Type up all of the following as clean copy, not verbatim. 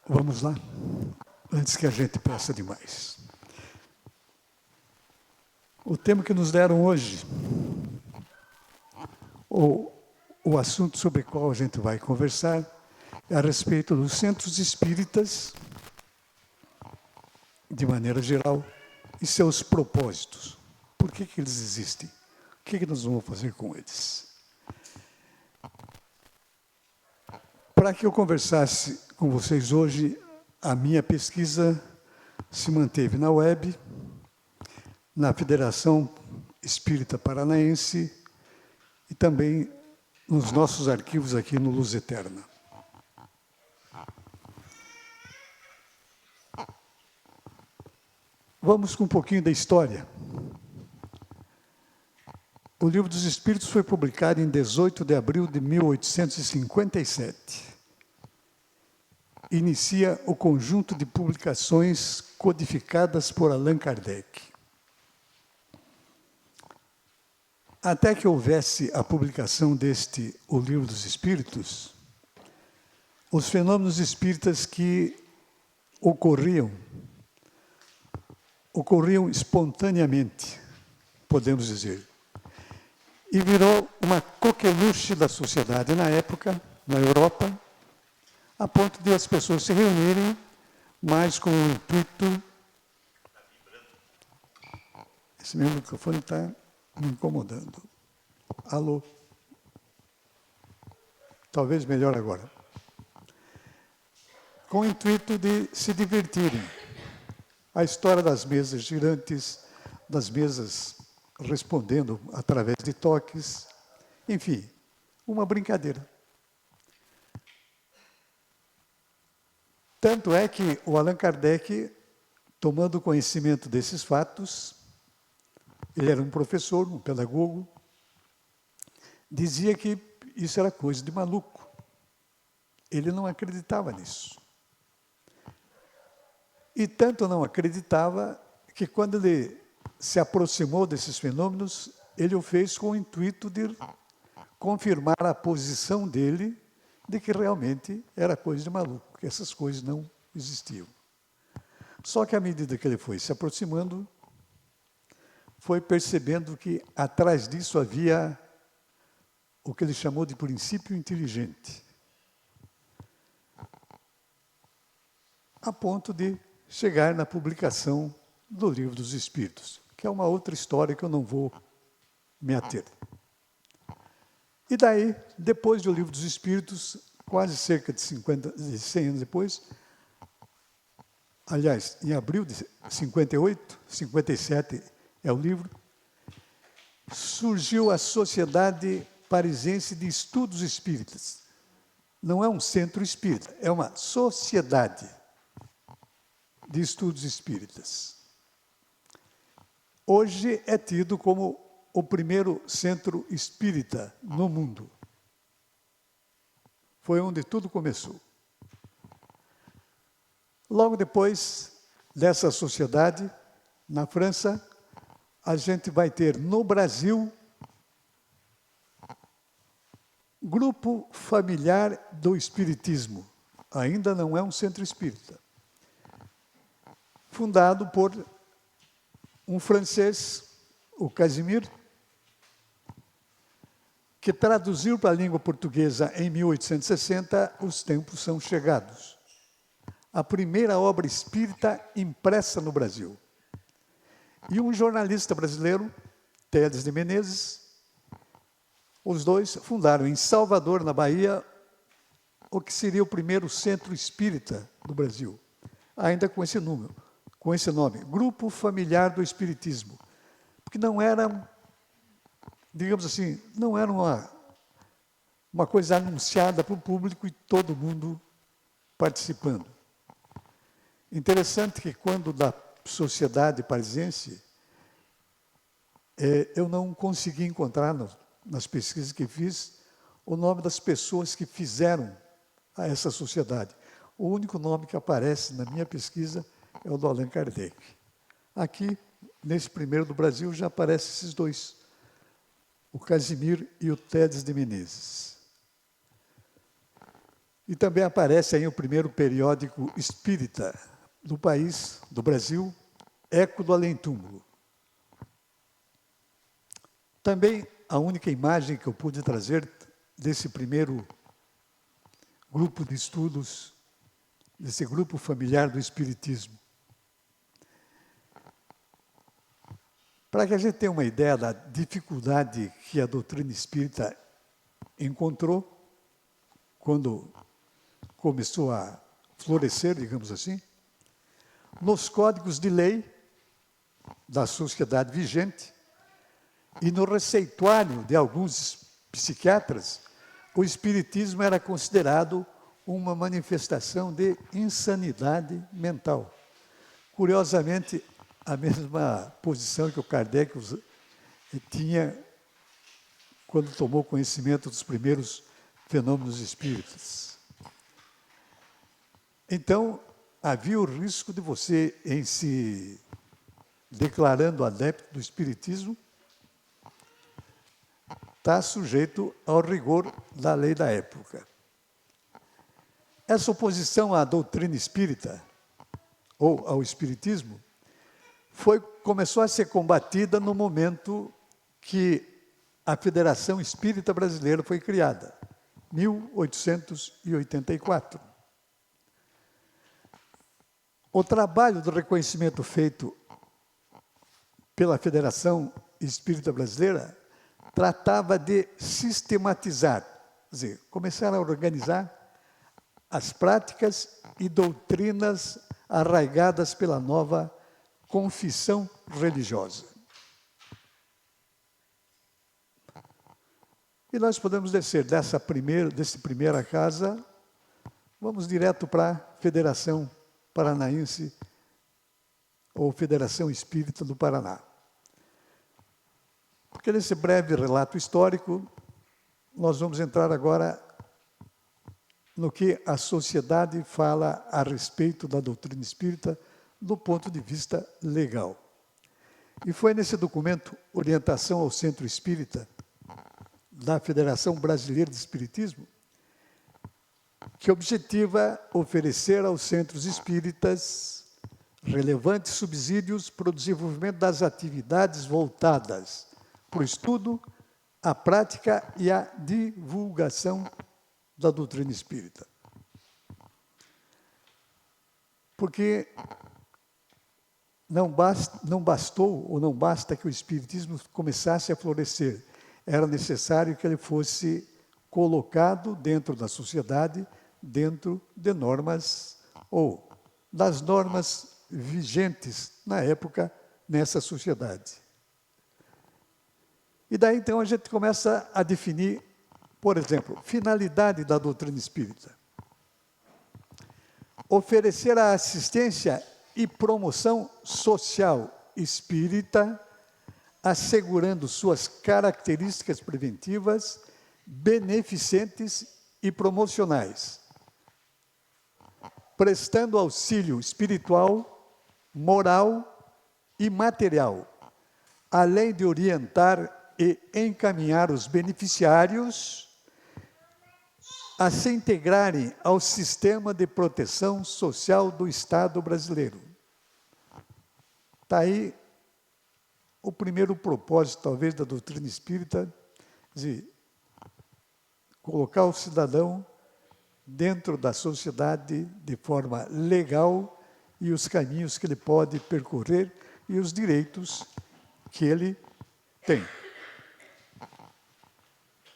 Vamos lá? Antes que a gente peça demais. O tema que nos deram hoje, o assunto sobre o qual a gente vai conversar, é a respeito dos centros espíritas, de maneira geral, e seus propósitos. Por que eles existem? O que nós vamos fazer com eles? Para que eu conversasse com vocês hoje, a minha pesquisa se manteve na web, na Federação Espírita Paranaense e também nos nossos arquivos aqui no Luz Eterna. Vamos com um pouquinho da história. O Livro dos Espíritos foi publicado em 18 de abril de 1857. Inicia o conjunto de publicações codificadas por Allan Kardec. Até que houvesse a publicação deste, o Livro dos Espíritos, os fenômenos espíritas que ocorriam espontaneamente, podemos dizer. E virou uma coqueluche da sociedade na época, na Europa, a ponto de as pessoas se reunirem, mas com o intuito... Esse meu microfone está me incomodando. Alô? Talvez melhor agora. Com o intuito de se divertirem. A história das mesas girantes, das mesas respondendo através de toques, enfim, uma brincadeira. Tanto é que o Allan Kardec, tomando conhecimento desses fatos, ele era um professor, um pedagogo, dizia que isso era coisa de maluco. Ele não acreditava nisso. E tanto não acreditava que quando ele se aproximou desses fenômenos, ele o fez com o intuito de confirmar a posição dele de que realmente era coisa de maluco, que essas coisas não existiam. Só que à medida que ele foi se aproximando, foi percebendo que atrás disso havia o que ele chamou de princípio inteligente, a ponto de chegar na publicação do Livro dos Espíritos, que é uma outra história que eu não vou me ater. E daí, depois do Livro dos Espíritos, quase cerca de 100 anos depois, aliás, em abril de 58, 57 é o livro, surgiu a Sociedade Parisiense de Estudos Espíritas. Não é um centro espírita, é uma sociedade de estudos espíritas. Hoje é tido como o primeiro centro espírita no mundo. Foi onde tudo começou. Logo depois dessa sociedade, na França, a gente vai ter no Brasil Grupo Familiar do Espiritismo. Ainda não é um centro espírita. Fundado por um francês, o Casimir, que traduziu para a língua portuguesa em 1860, Os Tempos São Chegados. A primeira obra espírita impressa no Brasil. E um jornalista brasileiro, Teles de Menezes, os dois fundaram em Salvador, na Bahia, o que seria o primeiro centro espírita do Brasil, ainda com esse nome, Grupo Familiar do Espiritismo, porque não era, digamos assim, não era uma coisa anunciada para o público e todo mundo participando. Interessante que quando da Sociedade Parisiense, eu não consegui encontrar nas pesquisas que fiz o nome das pessoas que fizeram essa sociedade. O único nome que aparece na minha pesquisa é o do Allan Kardec. Aqui, nesse primeiro do Brasil, já aparecem esses dois, o Casimir e o Teles de Menezes. E também aparece aí o primeiro periódico espírita do país, do Brasil, Eco do Além-Túmulo. Também a única imagem que eu pude trazer desse primeiro grupo de estudos, desse grupo familiar do Espiritismo. Para que a gente tenha uma ideia da dificuldade que a doutrina espírita encontrou quando começou a florescer, digamos assim, nos códigos de lei da sociedade vigente e no receituário de alguns psiquiatras, o espiritismo era considerado uma manifestação de insanidade mental. Curiosamente, a mesma posição que o Kardec tinha quando tomou conhecimento dos primeiros fenômenos espíritas. Então, havia o risco de você, em se declarando adepto do espiritismo, estar sujeito ao rigor da lei da época. Essa oposição à doutrina espírita, ou ao espiritismo, começou a ser combatida no momento que a Federação Espírita Brasileira foi criada, 1884. O trabalho do reconhecimento feito pela Federação Espírita Brasileira tratava de sistematizar, quer dizer, começar a organizar as práticas e doutrinas arraigadas pela nova confissão religiosa. E nós podemos descer dessa primeira casa, vamos direto para a Federação Paranaense, ou Federação Espírita do Paraná. Porque nesse breve relato histórico, nós vamos entrar agora no que a sociedade fala a respeito da doutrina espírita do ponto de vista legal. E foi nesse documento, Orientação ao Centro Espírita, da Federação Brasileira de Espiritismo, que objetiva oferecer aos centros espíritas relevantes subsídios para o desenvolvimento das atividades voltadas para o estudo, a prática e a divulgação da doutrina espírita. Porque não bastou ou não basta que o espiritismo começasse a florescer, era necessário que ele fosse colocado dentro da sociedade, dentro de normas, ou das normas vigentes na época nessa sociedade. E daí então a gente começa a definir, por exemplo, finalidade da doutrina espírita. Oferecer a assistência e promoção social espírita, assegurando suas características preventivas, beneficentes e promocionais, prestando auxílio espiritual, moral e material, além de orientar e encaminhar os beneficiários a se integrarem ao sistema de proteção social do Estado brasileiro. Está aí o primeiro propósito, talvez, da doutrina espírita, de colocar o cidadão dentro da sociedade de forma legal e os caminhos que ele pode percorrer e os direitos que ele tem.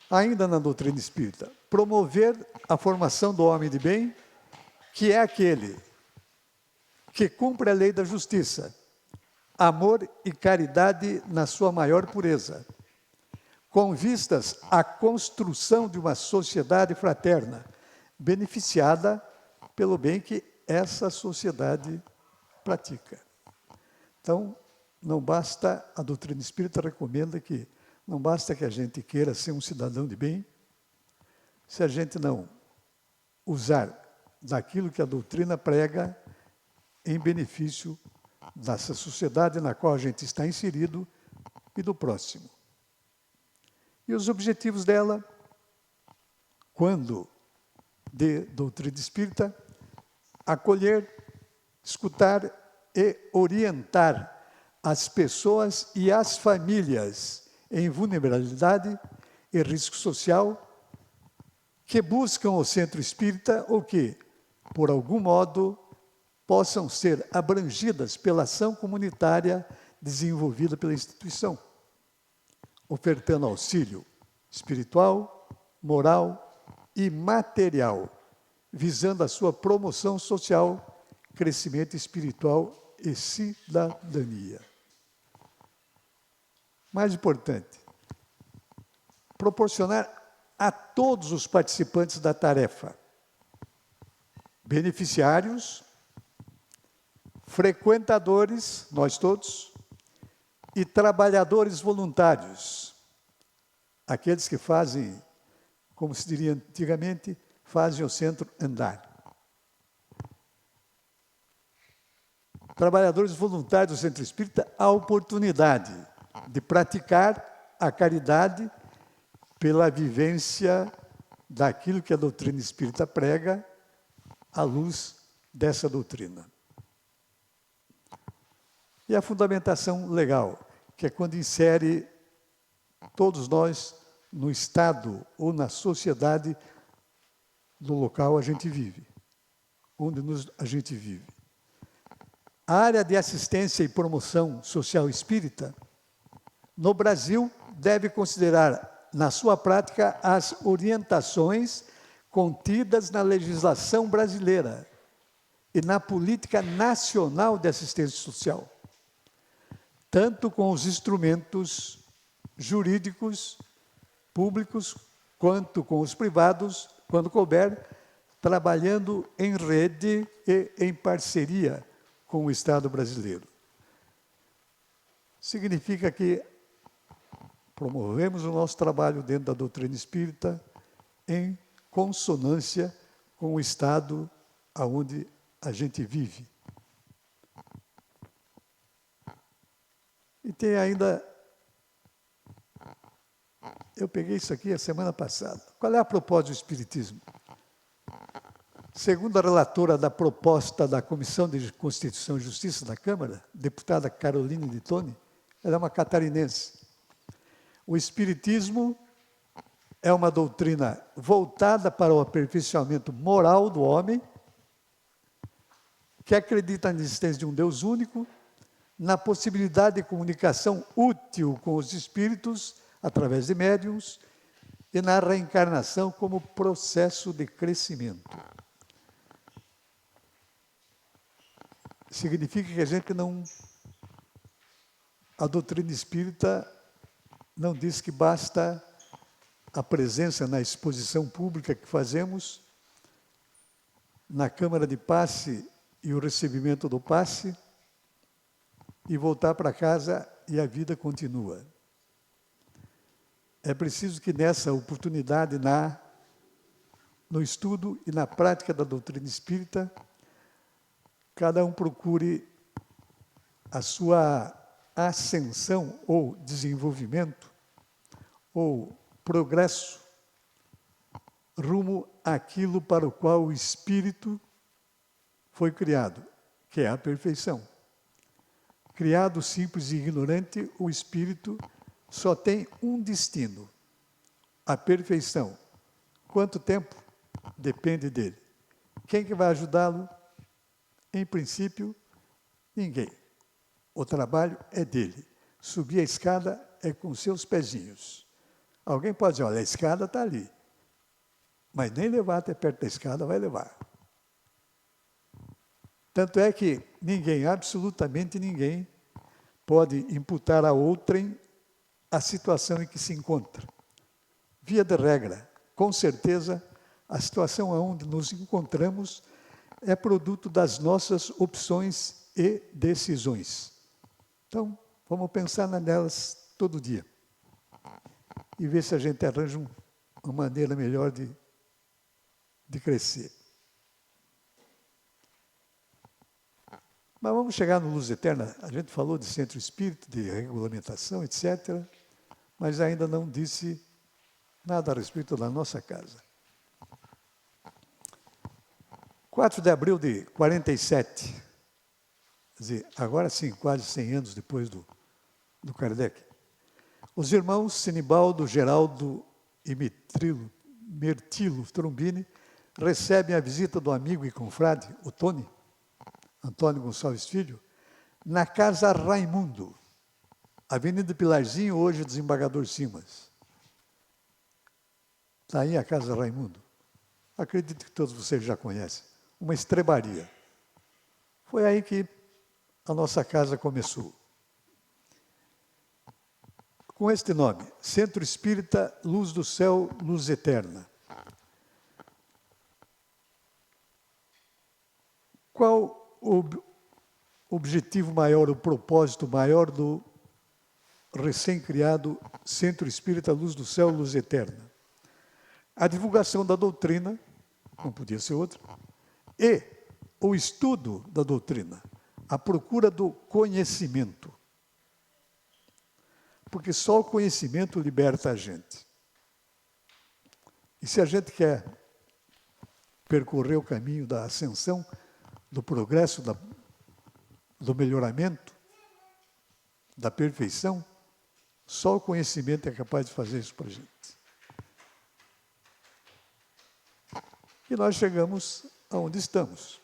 Ainda na doutrina espírita, promover a formação do homem de bem, que é aquele que cumpre a lei da justiça, amor e caridade na sua maior pureza, com vistas à construção de uma sociedade fraterna, beneficiada pelo bem que essa sociedade pratica. Então, não basta, a doutrina espírita recomenda que não basta que a gente queira ser um cidadão de bem, se a gente não usar daquilo que a doutrina prega em benefício dessa sociedade na qual a gente está inserido e do próximo. E os objetivos dela, quando de doutrina espírita, acolher, escutar e orientar as pessoas e as famílias em vulnerabilidade e risco social que buscam o centro espírita ou que, por algum modo, possam ser abrangidas pela ação comunitária desenvolvida pela instituição, ofertando auxílio espiritual, moral e material, visando a sua promoção social, crescimento espiritual e cidadania. Mais importante, proporcionar a todos os participantes da tarefa, beneficiários, frequentadores, nós todos, e trabalhadores voluntários, aqueles que fazem, como se diria antigamente, fazem o centro andar. Trabalhadores voluntários do Centro Espírita, a oportunidade de praticar a caridade pela vivência daquilo que a doutrina espírita prega à luz dessa doutrina. E a fundamentação legal, que é quando insere todos nós no estado ou na sociedade do local a gente vive, onde a gente vive. A área de assistência e promoção social espírita, no Brasil, deve considerar, na sua prática, as orientações contidas na legislação brasileira e na política nacional de assistência social, tanto com os instrumentos jurídicos públicos, quanto com os privados, quando couber, trabalhando em rede e em parceria com o Estado brasileiro. Significa que promovemos o nosso trabalho dentro da doutrina espírita em consonância com o Estado onde a gente vive. E tem ainda, eu peguei isso aqui a semana passada. Qual é a proposta do Espiritismo? Segundo a relatora da proposta da Comissão de Constituição e Justiça da Câmara, deputada Caroline de Toni, ela é uma catarinense. O Espiritismo é uma doutrina voltada para o aperfeiçoamento moral do homem, que acredita na existência de um Deus único, na possibilidade de comunicação útil com os espíritos, através de médiuns, e na reencarnação como processo de crescimento. Significa que a gente não... A doutrina espírita não diz que basta a presença na exposição pública que fazemos, na Câmara de Passe e o recebimento do passe, e voltar para casa e a vida continua. É preciso que nessa oportunidade, no estudo e na prática da doutrina espírita, cada um procure a sua ascensão ou desenvolvimento ou progresso rumo àquilo para o qual o espírito foi criado, que é a perfeição. Criado simples e ignorante, o espírito só tem um destino, a perfeição. Quanto tempo? Depende dele. Quem que vai ajudá-lo? Em princípio, ninguém. O trabalho é dele. Subir a escada é com seus pezinhos. Alguém pode dizer, olha, a escada está ali. Mas nem levar até perto da escada vai levar. Tanto é que ninguém, absolutamente ninguém, pode imputar a outrem a situação em que se encontra. Via de regra, com certeza, a situação onde nos encontramos é produto das nossas opções e decisões. Então, vamos pensar nelas todo dia e ver se a gente arranja uma maneira melhor de crescer. Mas vamos chegar no Luz Eterna. A gente falou de centro espírita, de regulamentação, etc., mas ainda não disse nada a respeito da nossa casa. 4 de abril de 47, quer dizer, agora sim, quase 100 anos depois do Kardec, os irmãos Sinibaldo, Geraldo e Mirtilo Trombini recebem a visita do amigo e confrade, o Tony, Antônio Gonçalves Filho, na Casa Raimundo, Avenida Pilarzinho, hoje Desembargador Simas. Está aí a Casa Raimundo. Acredito que todos vocês já conhecem. Uma estrebaria. Foi aí que a nossa casa começou. Com este nome, Centro Espírita Luz do Céu, Luz Eterna. Qual o objetivo maior, o propósito maior do recém-criado Centro Espírita Luz do Céu, Luz Eterna? A divulgação da doutrina, não podia ser outra, e o estudo da doutrina, a procura do conhecimento. Porque só o conhecimento liberta a gente. E se a gente quer percorrer o caminho da ascensão, do progresso, do melhoramento, da perfeição, só o conhecimento é capaz de fazer isso para a gente. E nós chegamos aonde estamos.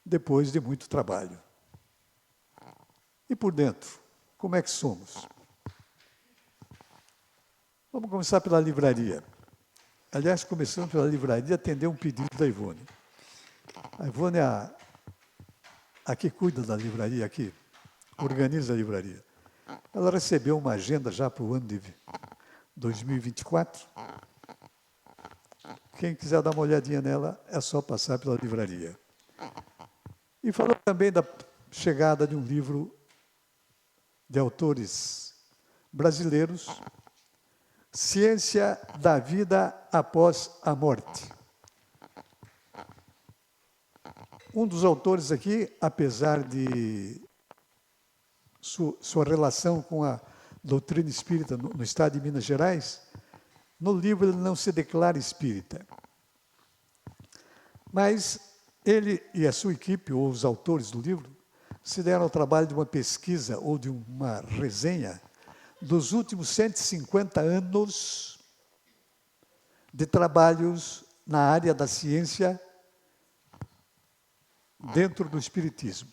Depois de muito trabalho. E por dentro, como é que somos? Vamos começar pela livraria. Aliás, começando pela livraria, atender um pedido da Ivone. A Ivone é a que cuida da livraria aqui, organiza a livraria. Ela recebeu uma agenda já para o ano de 2024. Quem quiser dar uma olhadinha nela, é só passar pela livraria. E falou também da chegada de um livro de autores brasileiros, Ciência da Vida Após a Morte. Um dos autores aqui, apesar de sua relação com a doutrina espírita no estado de Minas Gerais, no livro ele não se declara espírita. Mas ele e a sua equipe, ou os autores do livro, se deram ao trabalho de uma pesquisa ou de uma resenha dos últimos 150 anos de trabalhos na área da ciência dentro do espiritismo.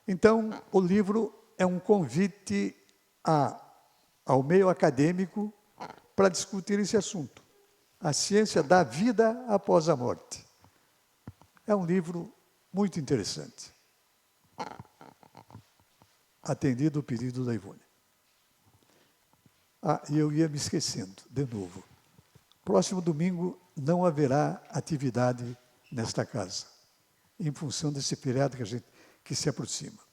Então, o livro é um convite ao meio acadêmico para discutir esse assunto. A ciência da vida após a morte. É um livro muito interessante. Atendido o pedido da Ivone. E eu ia me esquecendo, de novo. Próximo domingo não haverá atividade nesta casa, em função desse feriado que se aproxima.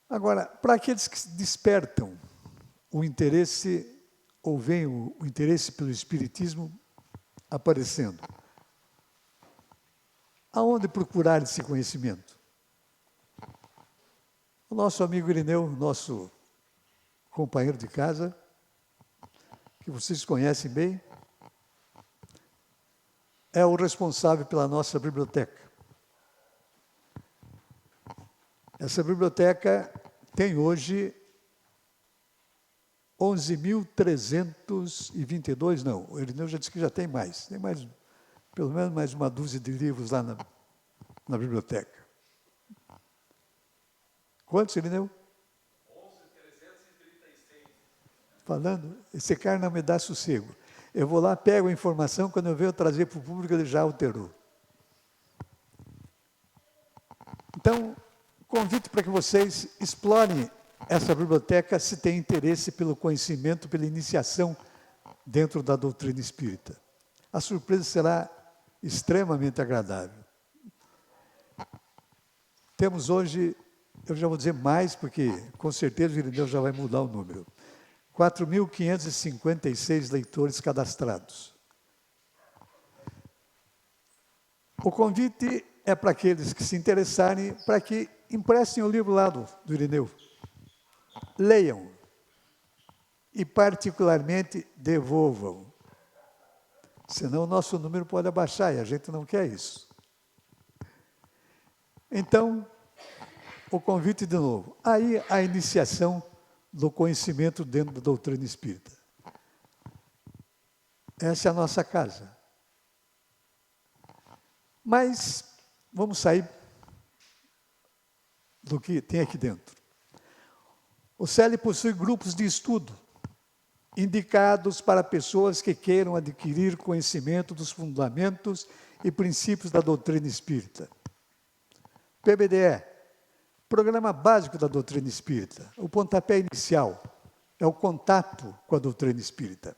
Agora, para aqueles que despertam o interesse, ou veem o interesse pelo Espiritismo aparecendo, aonde procurar esse conhecimento? O nosso amigo Irineu, nosso companheiro de casa, que vocês conhecem bem, é o responsável pela nossa biblioteca. Essa biblioteca tem hoje 11.322, não, o Irineu já disse que já tem mais pelo menos mais uma dúzia de livros lá na biblioteca. Quantos, Irineu? 11.336. Falando, esse cara não me dá sossego. Eu vou lá, pego a informação, quando eu venho trazer para o público, ele já alterou. Então, convite para que vocês explorem essa biblioteca se tem interesse pelo conhecimento, pela iniciação dentro da doutrina espírita. A surpresa será extremamente agradável. Temos hoje, eu já vou dizer mais, porque com certeza o Irineu já vai mudar o número, 4.556 leitores cadastrados. O convite é para aqueles que se interessarem, para que emprestem o livro lá do Irineu. Leiam. e, particularmente, devolvam. Senão o nosso número pode abaixar e a gente não quer isso. Então, o convite de novo. Aí a iniciação do conhecimento dentro da doutrina espírita. Essa é a nossa casa. Mas vamos sair do que tem aqui dentro. O CELE possui grupos de estudo indicados para pessoas que queiram adquirir conhecimento dos fundamentos e princípios da doutrina espírita. PBDE, Programa Básico da Doutrina Espírita. O pontapé inicial é o contato com a doutrina espírita.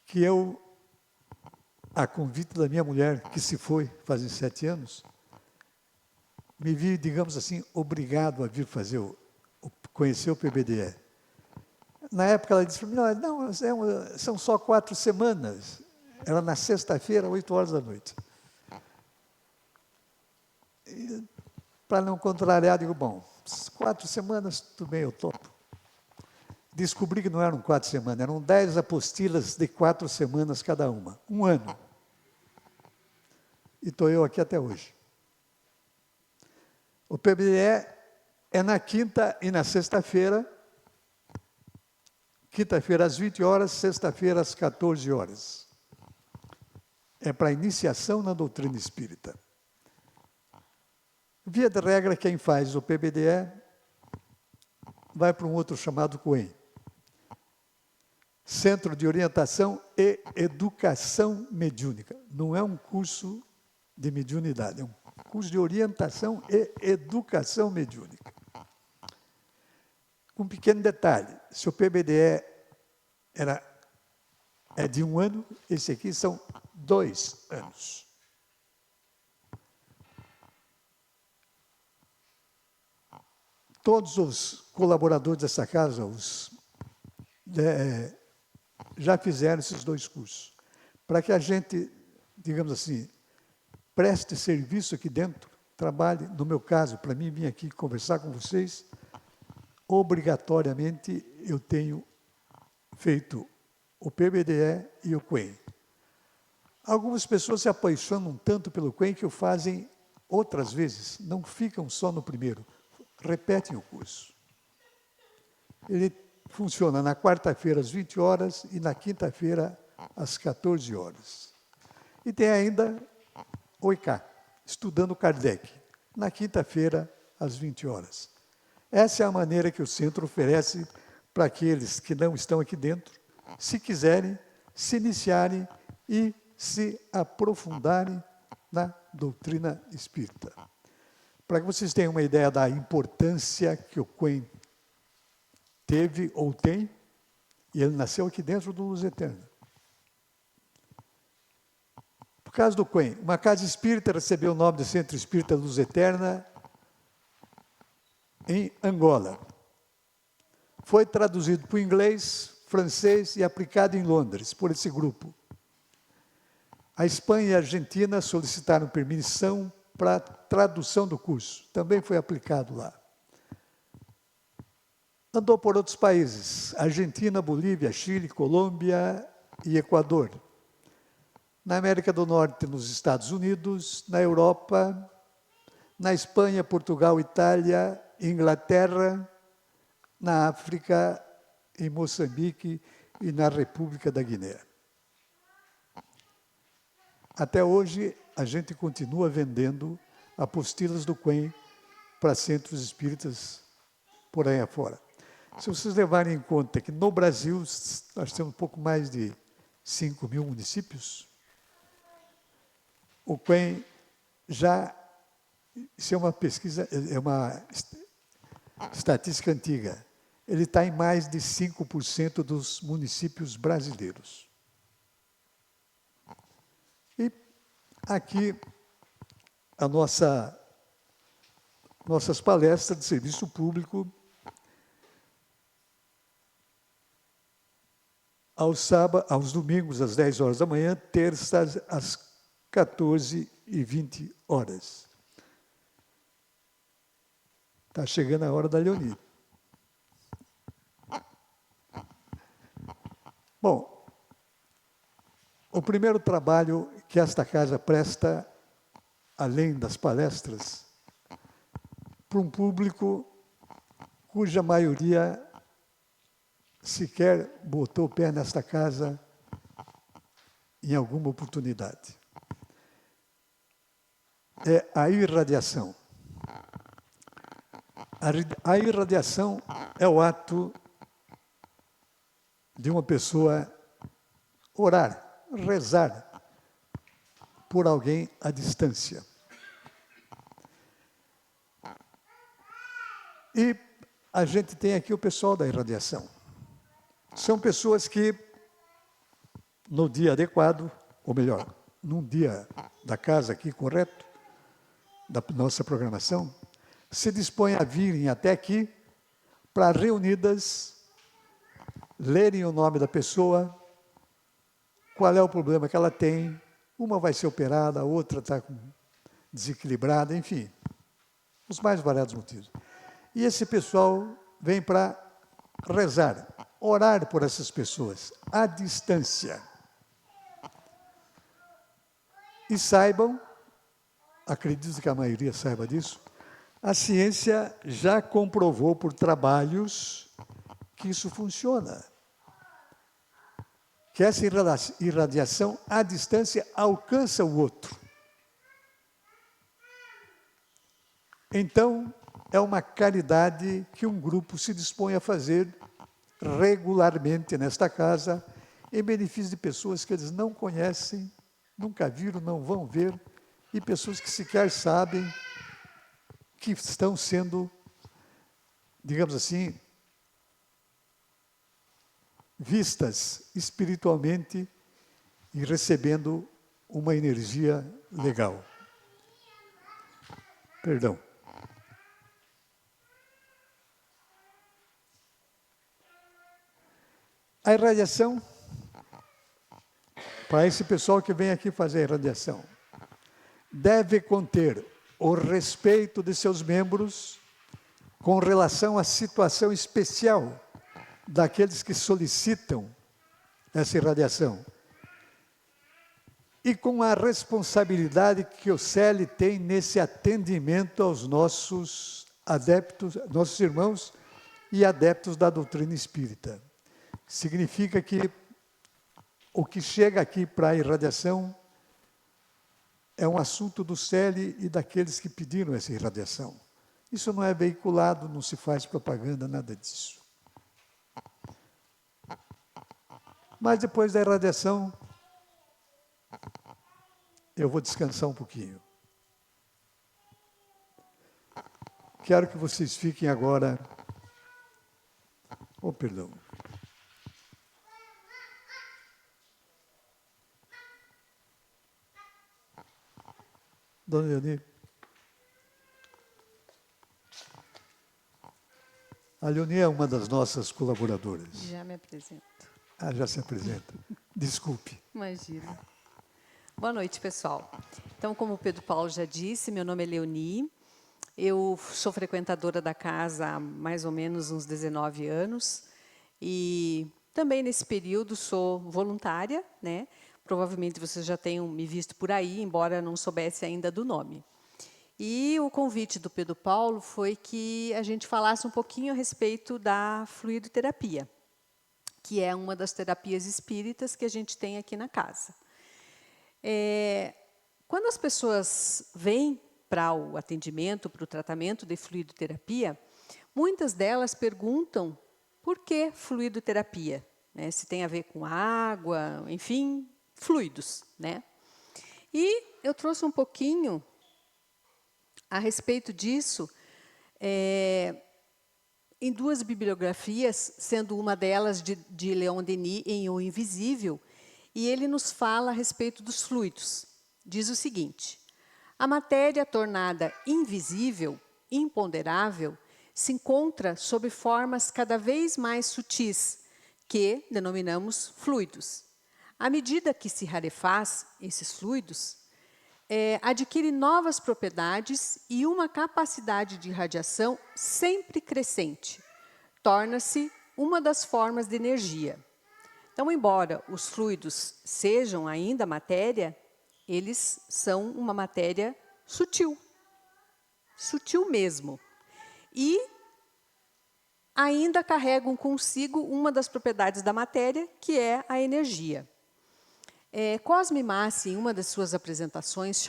Que eu, a convite da minha mulher, que se foi fazem 7 anos, me vi, digamos assim, obrigado a vir conhecer o PBDE. Na época ela disse para mim, não, são só 4 semanas. Era na sexta-feira, 8 horas da noite. Para não contrariar, digo, bom, 4 semanas, tudo bem, eu topo. Descobri que não eram 4 semanas, eram 10 apostilas de 4 semanas cada uma. 1 ano. E estou eu aqui até hoje. O PBDE é na quinta e na sexta-feira. Quinta-feira às 20 horas, sexta-feira às 14 horas. É para iniciação na doutrina espírita. Via de regra, quem faz o PBDE vai para um outro chamado COEM. Centro de Orientação e Educação Mediúnica. Não é um curso de mediunidade, é um curso de orientação e educação mediúnica. Um pequeno detalhe, se o PBDE é de 1 ano, esse aqui são 2 anos. Todos os colaboradores dessa casa já fizeram esses 2 cursos. Para que a gente, digamos assim, preste serviço aqui dentro, trabalhe, no meu caso, para mim vir aqui conversar com vocês, obrigatoriamente eu tenho feito o PBDE e o COEM. Algumas pessoas se apaixonam tanto pelo COEM que o fazem outras vezes, não ficam só no primeiro, repetem o curso. Ele funciona na quarta-feira às 20 horas e na quinta-feira às 14 horas. E tem ainda o IK, estudando Kardec, na quinta-feira às 20 horas. Essa é a maneira que o centro oferece para aqueles que não estão aqui dentro, se quiserem, se iniciarem e se aprofundarem na doutrina espírita. Para que vocês tenham uma ideia da importância que o COEM teve ou tem, e ele nasceu aqui dentro do Luz Eterna. Por causa do COEM, uma casa espírita recebeu o nome de Centro Espírita Luz Eterna em Angola. Foi traduzido para o inglês, francês e aplicado em Londres, por esse grupo. A Espanha e a Argentina solicitaram permissão para a tradução do curso. Também foi aplicado lá. Andou por outros países, Argentina, Bolívia, Chile, Colômbia e Equador. Na América do Norte, nos Estados Unidos, na Europa, na Espanha, Portugal, Itália, Inglaterra, na África, em Moçambique e na República da Guiné. Até hoje, a gente continua vendendo apostilas do COEM para centros espíritas por aí afora. Se vocês levarem em conta que no Brasil nós temos um pouco mais de 5 mil municípios, o COEM já, isso é uma pesquisa, é uma estatística antiga, ele está em mais de 5% dos municípios brasileiros. E aqui a nossas palestras de serviço público aos domingos às 10 horas da manhã, terças às 14h20. Está chegando a hora da Leoni. Bom, o primeiro trabalho que esta casa presta, além das palestras, para um público cuja maioria sequer botou o pé nesta casa em alguma oportunidade. É a irradiação. A irradiação é o ato de uma pessoa orar, rezar por alguém à distância. E a gente tem aqui o pessoal da irradiação. São pessoas que, no dia adequado, ou melhor, num dia da casa aqui correto, da nossa programação, se dispõem a virem até aqui para, reunidas, lerem o nome da pessoa, qual é o problema que ela tem. Uma vai ser operada, a outra está desequilibrada, enfim, os mais variados motivos. E esse pessoal vem para rezar, orar por essas pessoas, à distância. E saibam, acredito que a maioria saiba disso, a ciência já comprovou por trabalhos que isso funciona. Que essa irradiação à distância alcança o outro. Então, é uma caridade que um grupo se dispõe a fazer regularmente nesta casa, em benefício de pessoas que eles não conhecem, nunca viram, não vão ver, e pessoas que sequer sabem que estão sendo, digamos assim, vistas espiritualmente e recebendo uma energia legal. Perdão. A irradiação, para esse pessoal que vem aqui fazer a irradiação, deve conter o respeito de seus membros com relação à situação especial daqueles que solicitam essa irradiação e com a responsabilidade que o CEL tem nesse atendimento aos nossos adeptos, nossos irmãos e adeptos da doutrina espírita. Significa que o que chega aqui para a irradiação é um assunto do CEL e daqueles que pediram essa irradiação. Isso não é veiculado, não se faz propaganda, nada disso. Mas depois da irradiação, eu vou descansar um pouquinho. Quero que vocês fiquem agora... Oh, perdão. Dona Leoni. A Leoni é uma das nossas colaboradoras. Já me apresento. Ah, já se apresenta. Desculpe. Imagina. Boa noite, pessoal. Então, como o Pedro Paulo já disse, meu nome é Leoni. Eu sou frequentadora da casa há mais ou menos uns 19 anos. E também nesse período sou voluntária, né? Provavelmente vocês já tenham me visto por aí, embora não soubesse ainda do nome. E o convite do Pedro Paulo foi que a gente falasse um pouquinho a respeito da fluidoterapia, que é uma das terapias espíritas que a gente tem aqui na casa. Quando as pessoas vêm para o atendimento, para o tratamento de fluidoterapia, muitas delas perguntam por que fluidoterapia, né? Se tem a ver com água, enfim, fluidos, né? E eu trouxe um pouquinho a respeito disso em duas bibliografias, sendo uma delas de Leon Denis, em O Invisível, e ele nos fala a respeito dos fluidos. Diz o seguinte: a matéria tornada invisível, imponderável, se encontra sob formas cada vez mais sutis, que denominamos fluidos. À medida que se rarefaz esses fluidos, adquire novas propriedades e uma capacidade de irradiação sempre crescente. Torna-se uma das formas de energia. Então, embora os fluidos sejam ainda matéria, eles são uma matéria sutil, sutil mesmo. E ainda carregam consigo uma das propriedades da matéria, que é a energia. Cosme Massi, em uma das suas apresentações,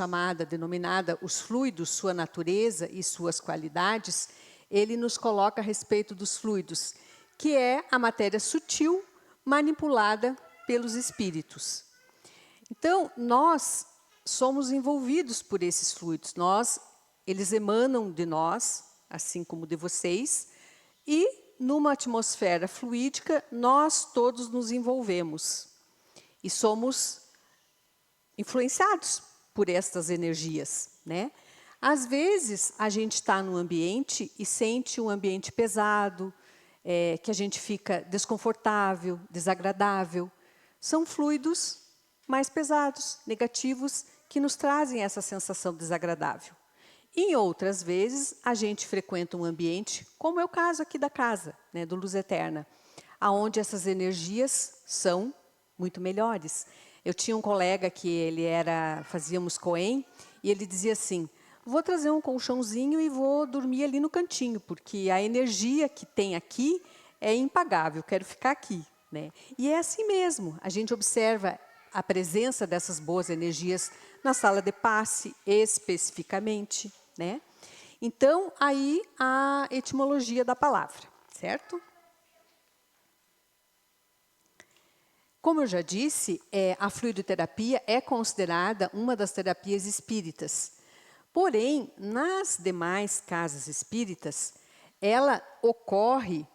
denominada Os Fluidos, Sua Natureza e Suas Qualidades, ele nos coloca a respeito dos fluidos, que é a matéria sutil manipulada pelos espíritos. Então, nós somos envolvidos por esses fluidos. Eles emanam de nós, assim como de vocês, e numa atmosfera fluídica, nós todos nos envolvemos e somos influenciados por estas energias, né? Às vezes, a gente está num ambiente e sente um ambiente pesado, que a gente fica desconfortável, desagradável. São fluidos mais pesados, negativos, que nos trazem essa sensação desagradável. Em outras vezes, a gente frequenta um ambiente, como é o caso aqui da casa, né, do Luz Eterna, onde essas energias são muito melhores. Eu tinha um colega que fazíamos Coen, e ele dizia assim: vou trazer um colchãozinho e vou dormir ali no cantinho, porque a energia que tem aqui é impagável, quero ficar aqui, né? E é assim mesmo, a gente observa a presença dessas boas energias na sala de passe, especificamente, né? Então, aí a etimologia da palavra, certo? Como eu já disse, a fluidoterapia é considerada uma das terapias espíritas. Porém, nas demais casas espíritas, ela ocorre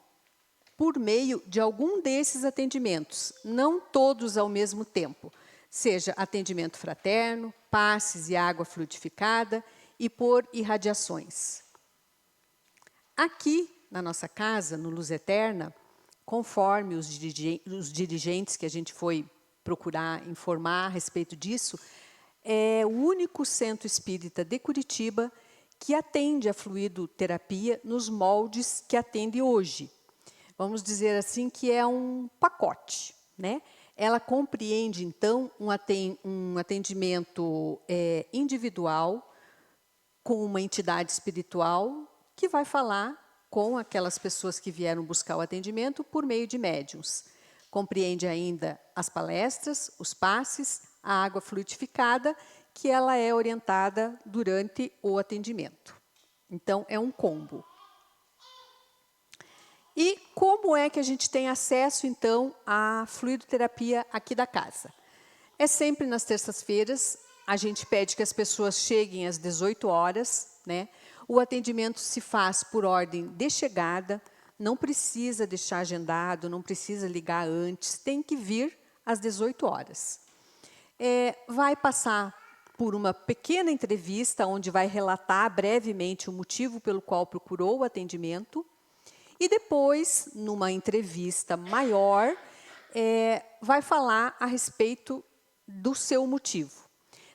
por meio de algum desses atendimentos, não todos ao mesmo tempo, seja atendimento fraterno, passes e água fluidificada e por irradiações. Aqui, na nossa casa, no Luz Eterna, conforme os dirigentes que a gente foi procurar informar a respeito disso, é o único centro espírita de Curitiba que atende a fluidoterapia nos moldes que atende hoje. Vamos dizer assim que é um pacote, né? Ela compreende, então, um atendimento individual com uma entidade espiritual que vai falar com aquelas pessoas que vieram buscar o atendimento por meio de médiuns. Compreende ainda as palestras, os passes, a água fluidificada, que ela é orientada durante o atendimento. Então, é um combo. E como é que a gente tem acesso, então, à fluidoterapia aqui da casa? É sempre nas terças-feiras, a gente pede que as pessoas cheguem às 18 horas, né? O atendimento se faz por ordem de chegada, não precisa deixar agendado, não precisa ligar antes, tem que vir às 18 horas. Vai passar por uma pequena entrevista, onde vai relatar brevemente o motivo pelo qual procurou o atendimento, e depois, numa entrevista maior, vai falar a respeito do seu motivo.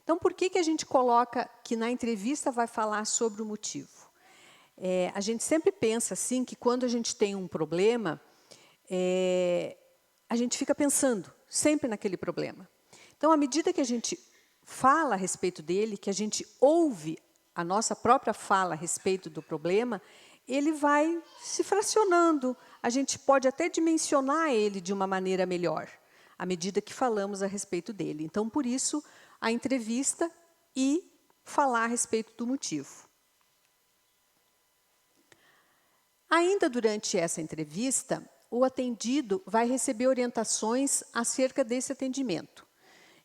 Então, por que a gente coloca que na entrevista vai falar sobre o motivo? A gente sempre pensa assim, que quando a gente tem um problema, a gente fica pensando sempre naquele problema. Então, à medida que a gente fala a respeito dele, que a gente ouve a nossa própria fala a respeito do problema, ele vai se fracionando. A gente pode até dimensionar ele de uma maneira melhor, à medida que falamos a respeito dele. Então, por isso, a entrevista e falar a respeito do motivo. Ainda durante essa entrevista, o atendido vai receber orientações acerca desse atendimento.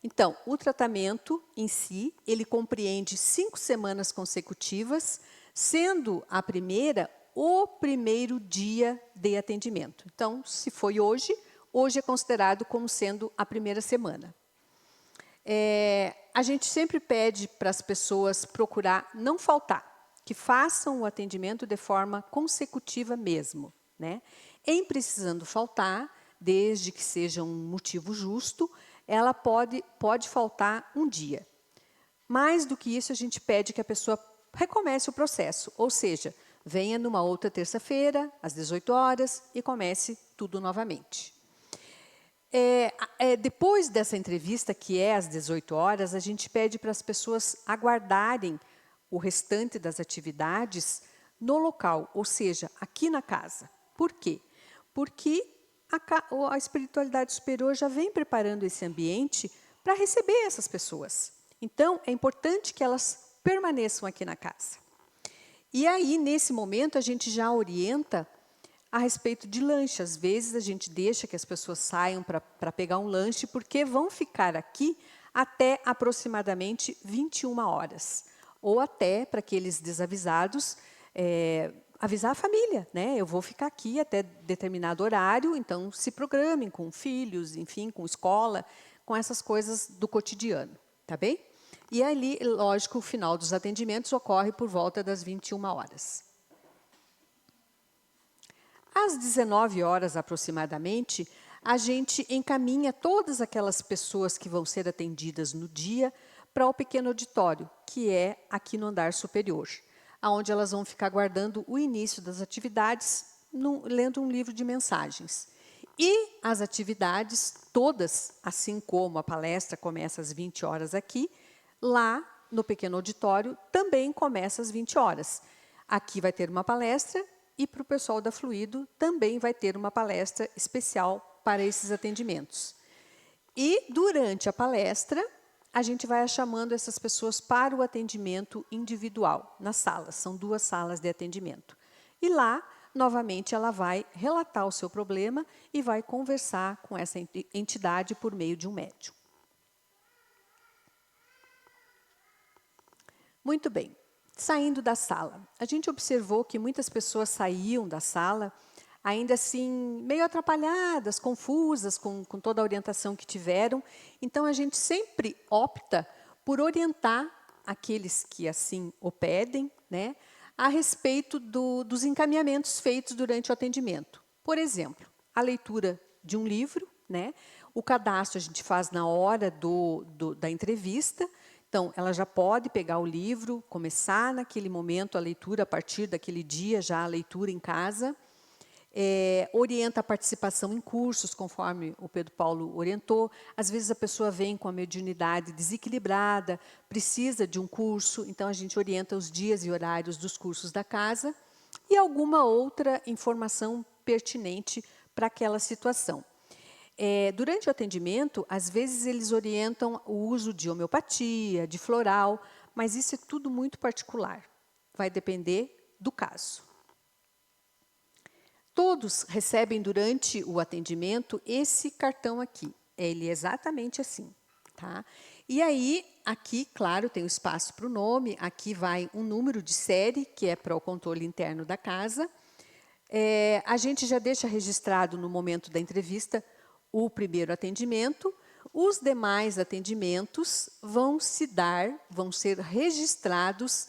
Então, o tratamento em si, ele compreende 5 semanas consecutivas, sendo a primeira o primeiro dia de atendimento. Então, se foi hoje, hoje é considerado como sendo a primeira semana. A gente sempre pede para as pessoas procurar não faltar, que façam o atendimento de forma consecutiva mesmo, né? Em precisando faltar, desde que seja um motivo justo, ela pode faltar um dia. Mais do que isso, a gente pede que a pessoa recomece o processo, ou seja, venha numa outra terça-feira, às 18 horas, e comece tudo novamente. Depois dessa entrevista, que é às 18 horas, a gente pede para as pessoas aguardarem o restante das atividades no local, ou seja, aqui na casa. Por quê? Porque a espiritualidade superior já vem preparando esse ambiente para receber essas pessoas. Então, é importante que elas permaneçam aqui na casa. E aí, nesse momento, a gente já orienta a respeito de lanche. Às vezes, a gente deixa que as pessoas saiam para pegar um lanche, porque vão ficar aqui até aproximadamente 21 horas. Ou até, para aqueles desavisados, avisar a família, né? Eu vou ficar aqui até determinado horário, então se programem com filhos, enfim, com escola, com essas coisas do cotidiano, tá bem? E ali, lógico, o final dos atendimentos ocorre por volta das 21 horas. Às 19 horas, aproximadamente, a gente encaminha todas aquelas pessoas que vão ser atendidas no dia para o pequeno auditório, que é aqui no andar superior, onde elas vão ficar aguardando o início das atividades, lendo um livro de mensagens. E as atividades todas, assim como a palestra começa às 20 horas aqui, lá no pequeno auditório também começa às 20 horas. Aqui vai ter uma palestra e para o pessoal da Fluido também vai ter uma palestra especial para esses atendimentos. E durante a palestra, a gente vai chamando essas pessoas para o atendimento individual nas salas. São 2 salas de atendimento. E lá, novamente, ela vai relatar o seu problema e vai conversar com essa entidade por meio de um médium. Muito bem. Saindo da sala, a gente observou que muitas pessoas saíam da sala ainda assim, meio atrapalhadas, confusas com toda a orientação que tiveram. Então, a gente sempre opta por orientar aqueles que assim o pedem, né, a respeito dos encaminhamentos feitos durante o atendimento. Por exemplo, a leitura de um livro, né, o cadastro a gente faz na hora da entrevista. Então, ela já pode pegar o livro, começar naquele momento a leitura, a partir daquele dia já a leitura em casa. Orienta a participação em cursos, conforme o Pedro Paulo orientou. Às vezes a pessoa vem com a mediunidade desequilibrada, precisa de um curso, então a gente orienta os dias e horários dos cursos da casa e alguma outra informação pertinente para aquela situação. Durante o atendimento, às vezes eles orientam o uso de homeopatia, de floral, mas isso é tudo muito particular. Vai depender do caso. Todos recebem durante o atendimento esse cartão aqui. Ele é exatamente assim, tá? E aí, aqui, claro, tem o espaço para o nome. Aqui vai um número de série, que é para o controle interno da casa. A gente já deixa registrado no momento da entrevista o primeiro atendimento. Os demais atendimentos vão ser registrados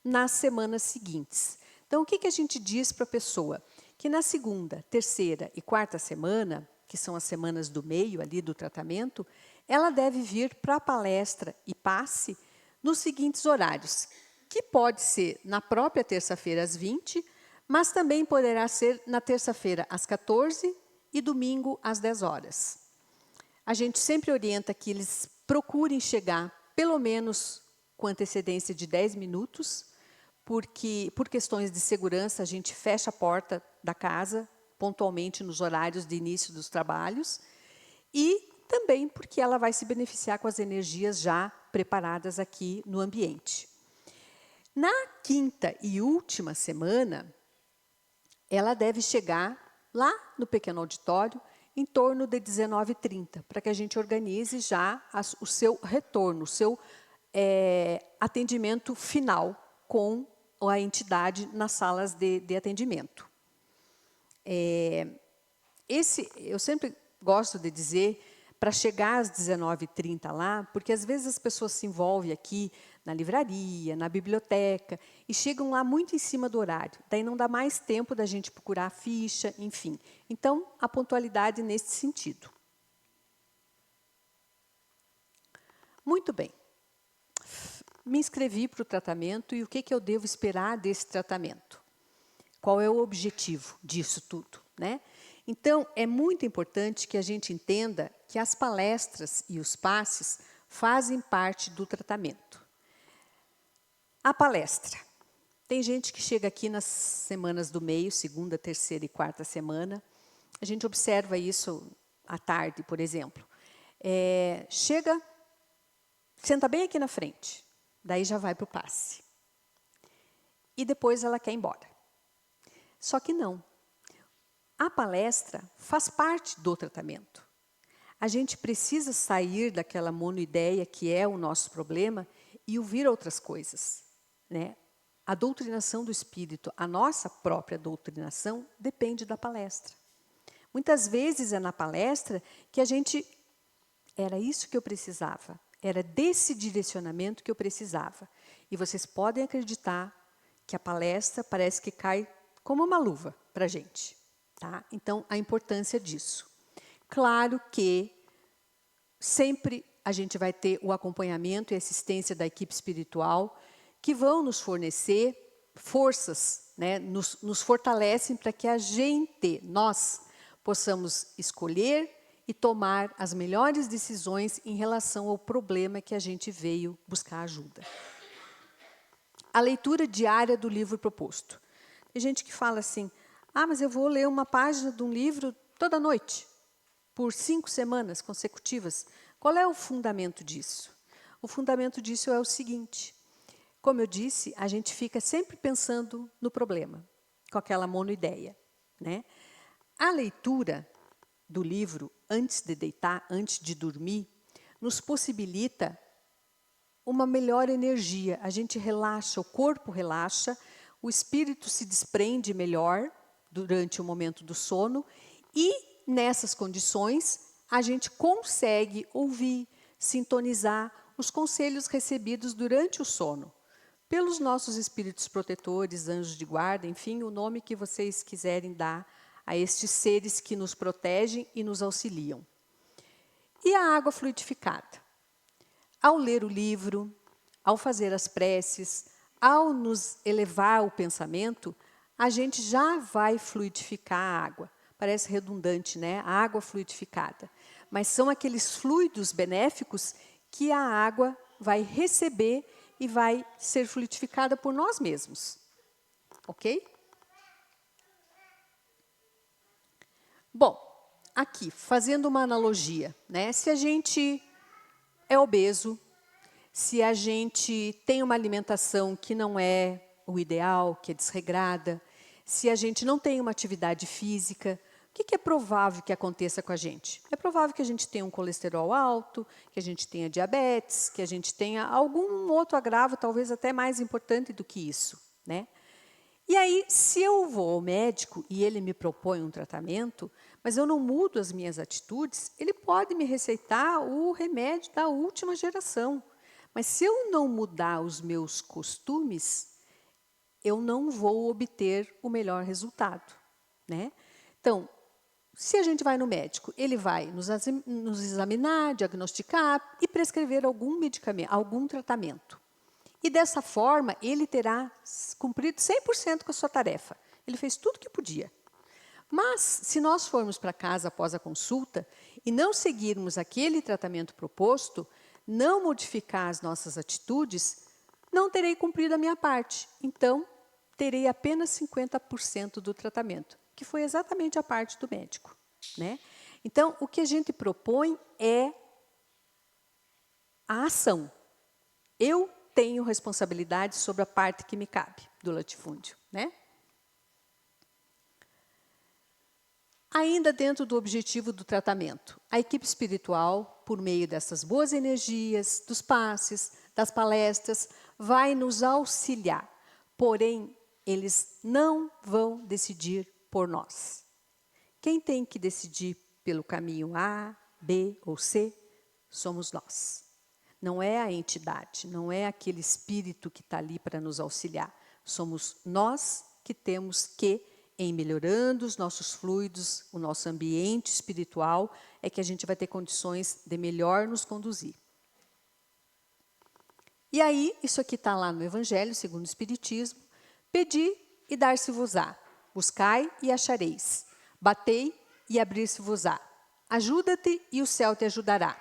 nas semanas seguintes. Então, o que a gente diz para a pessoa? Que na segunda, terceira e quarta semana, que são as semanas do meio ali do tratamento, ela deve vir para a palestra e passe nos seguintes horários, que pode ser na própria terça-feira às 20, mas também poderá ser na terça-feira às 14 e domingo às 10 horas. A gente sempre orienta que eles procurem chegar pelo menos com antecedência de 10 minutos, porque por questões de segurança a gente fecha a porta da casa pontualmente nos horários de início dos trabalhos e também porque ela vai se beneficiar com as energias já preparadas aqui no ambiente. Na quinta e última semana, ela deve chegar lá no pequeno auditório em torno de 19h30, para que a gente organize já o seu retorno, o seu atendimento final com a entidade nas salas de atendimento. Eu sempre gosto de dizer para chegar às 19h30 lá, porque às vezes as pessoas se envolvem aqui na livraria, na biblioteca, e chegam lá muito em cima do horário. Daí não dá mais tempo da gente procurar a ficha, enfim. Então, a pontualidade nesse sentido. Muito bem. Me inscrevi para o tratamento e o que eu devo esperar desse tratamento? Qual é o objetivo disso tudo, né? Então, é muito importante que a gente entenda que as palestras e os passes fazem parte do tratamento. A palestra. Tem gente que chega aqui nas semanas do meio, segunda, terceira e quarta semana. A gente observa isso à tarde, por exemplo. Chega, senta bem aqui na frente, daí já vai para o passe. E depois ela quer ir embora. Só que não. A palestra faz parte do tratamento. A gente precisa sair daquela monoideia que é o nosso problema e ouvir outras coisas, né? A doutrinação do espírito, a nossa própria doutrinação, depende da palestra. Muitas vezes é na palestra que a gente... Era isso que eu precisava, era desse direcionamento que eu precisava. E vocês podem acreditar que a palestra parece que cai como uma luva para a gente. Tá? Então, a importância disso. Claro que sempre a gente vai ter o acompanhamento e assistência da equipe espiritual que vão nos fornecer forças, né? nos fortalecem para que a gente, nós, possamos escolher e tomar as melhores decisões em relação ao problema que a gente veio buscar ajuda. A leitura diária do livro proposto. Tem gente que fala assim, mas eu vou ler uma página de um livro toda noite, por 5 semanas consecutivas. Qual é o fundamento disso? O fundamento disso é o seguinte, como eu disse, a gente fica sempre pensando no problema, com aquela monoideia, né? A leitura do livro, antes de deitar, antes de dormir, nos possibilita uma melhor energia. A gente relaxa, o corpo relaxa, o espírito se desprende melhor durante o momento do sono e, nessas condições, a gente consegue ouvir, sintonizar os conselhos recebidos durante o sono, pelos nossos espíritos protetores, anjos de guarda, enfim, o nome que vocês quiserem dar a estes seres que nos protegem e nos auxiliam. E a água fluidificada? Ao ler o livro, ao fazer as preces, ao nos elevar o pensamento, a gente já vai fluidificar a água. Parece redundante, né? A água fluidificada. Mas são aqueles fluidos benéficos que a água vai receber e vai ser fluidificada por nós mesmos. Ok? Bom, aqui, fazendo uma analogia, né? Se a gente é obeso, se a gente tem uma alimentação que não é o ideal, que é desregrada, se a gente não tem uma atividade física, o que é provável que aconteça com a gente? É provável que a gente tenha um colesterol alto, que a gente tenha diabetes, que a gente tenha algum outro agravo, talvez até mais importante do que isso, né? E aí, se eu vou ao médico e ele me propõe um tratamento, mas eu não mudo as minhas atitudes, ele pode me receitar o remédio da última geração. Mas se eu não mudar os meus costumes, eu não vou obter o melhor resultado, né? Então, se a gente vai no médico, ele vai nos examinar, diagnosticar e prescrever algum medicamento, algum tratamento. E dessa forma, ele terá cumprido 100% com a sua tarefa. Ele fez tudo o que podia. Mas, se nós formos para casa após a consulta e não seguirmos aquele tratamento proposto, não modificar as nossas atitudes, não terei cumprido a minha parte. Então, terei apenas 50% do tratamento, que foi exatamente a parte do médico, né? Então, o que a gente propõe é a ação. Eu tenho responsabilidade sobre a parte que me cabe do latifúndio, né? Ainda dentro do objetivo do tratamento, a equipe espiritual, por meio dessas boas energias, dos passes, das palestras, vai nos auxiliar. Porém, eles não vão decidir por nós. Quem tem que decidir pelo caminho A, B ou C, somos nós. Não é a entidade, não é aquele espírito que está ali para nos auxiliar. Somos nós que temos que, em melhorando os nossos fluidos, o nosso ambiente espiritual, é que a gente vai ter condições de melhor nos conduzir. E aí, isso aqui está lá no Evangelho, segundo o Espiritismo, pedi e dar-se-vos-á, buscai e achareis, batei e abrir-se-vos-á. Ajuda-te e o céu te ajudará.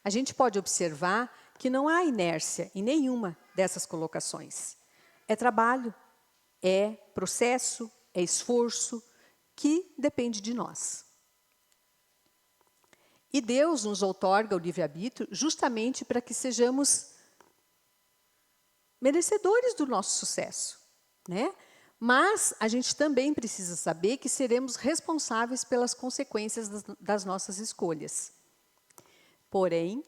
A gente pode observar que não há inércia em nenhuma dessas colocações. É trabalho, é processo, é esforço, que depende de nós. E Deus nos outorga o livre-arbítrio justamente para que sejamos merecedores do nosso sucesso, né? Mas a gente também precisa saber que seremos responsáveis pelas consequências das nossas escolhas. Porém,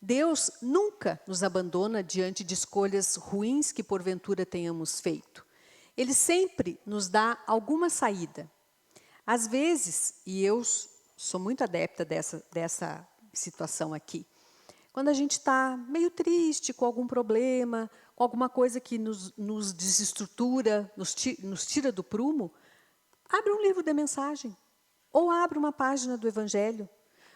Deus nunca nos abandona diante de escolhas ruins que porventura tenhamos feito. Ele sempre nos dá alguma saída. Às vezes, e eu sou muito adepta dessa situação aqui, quando a gente está meio triste com algum problema, com alguma coisa que nos desestrutura, nos tira do prumo, abre um livro de mensagem ou abre uma página do Evangelho.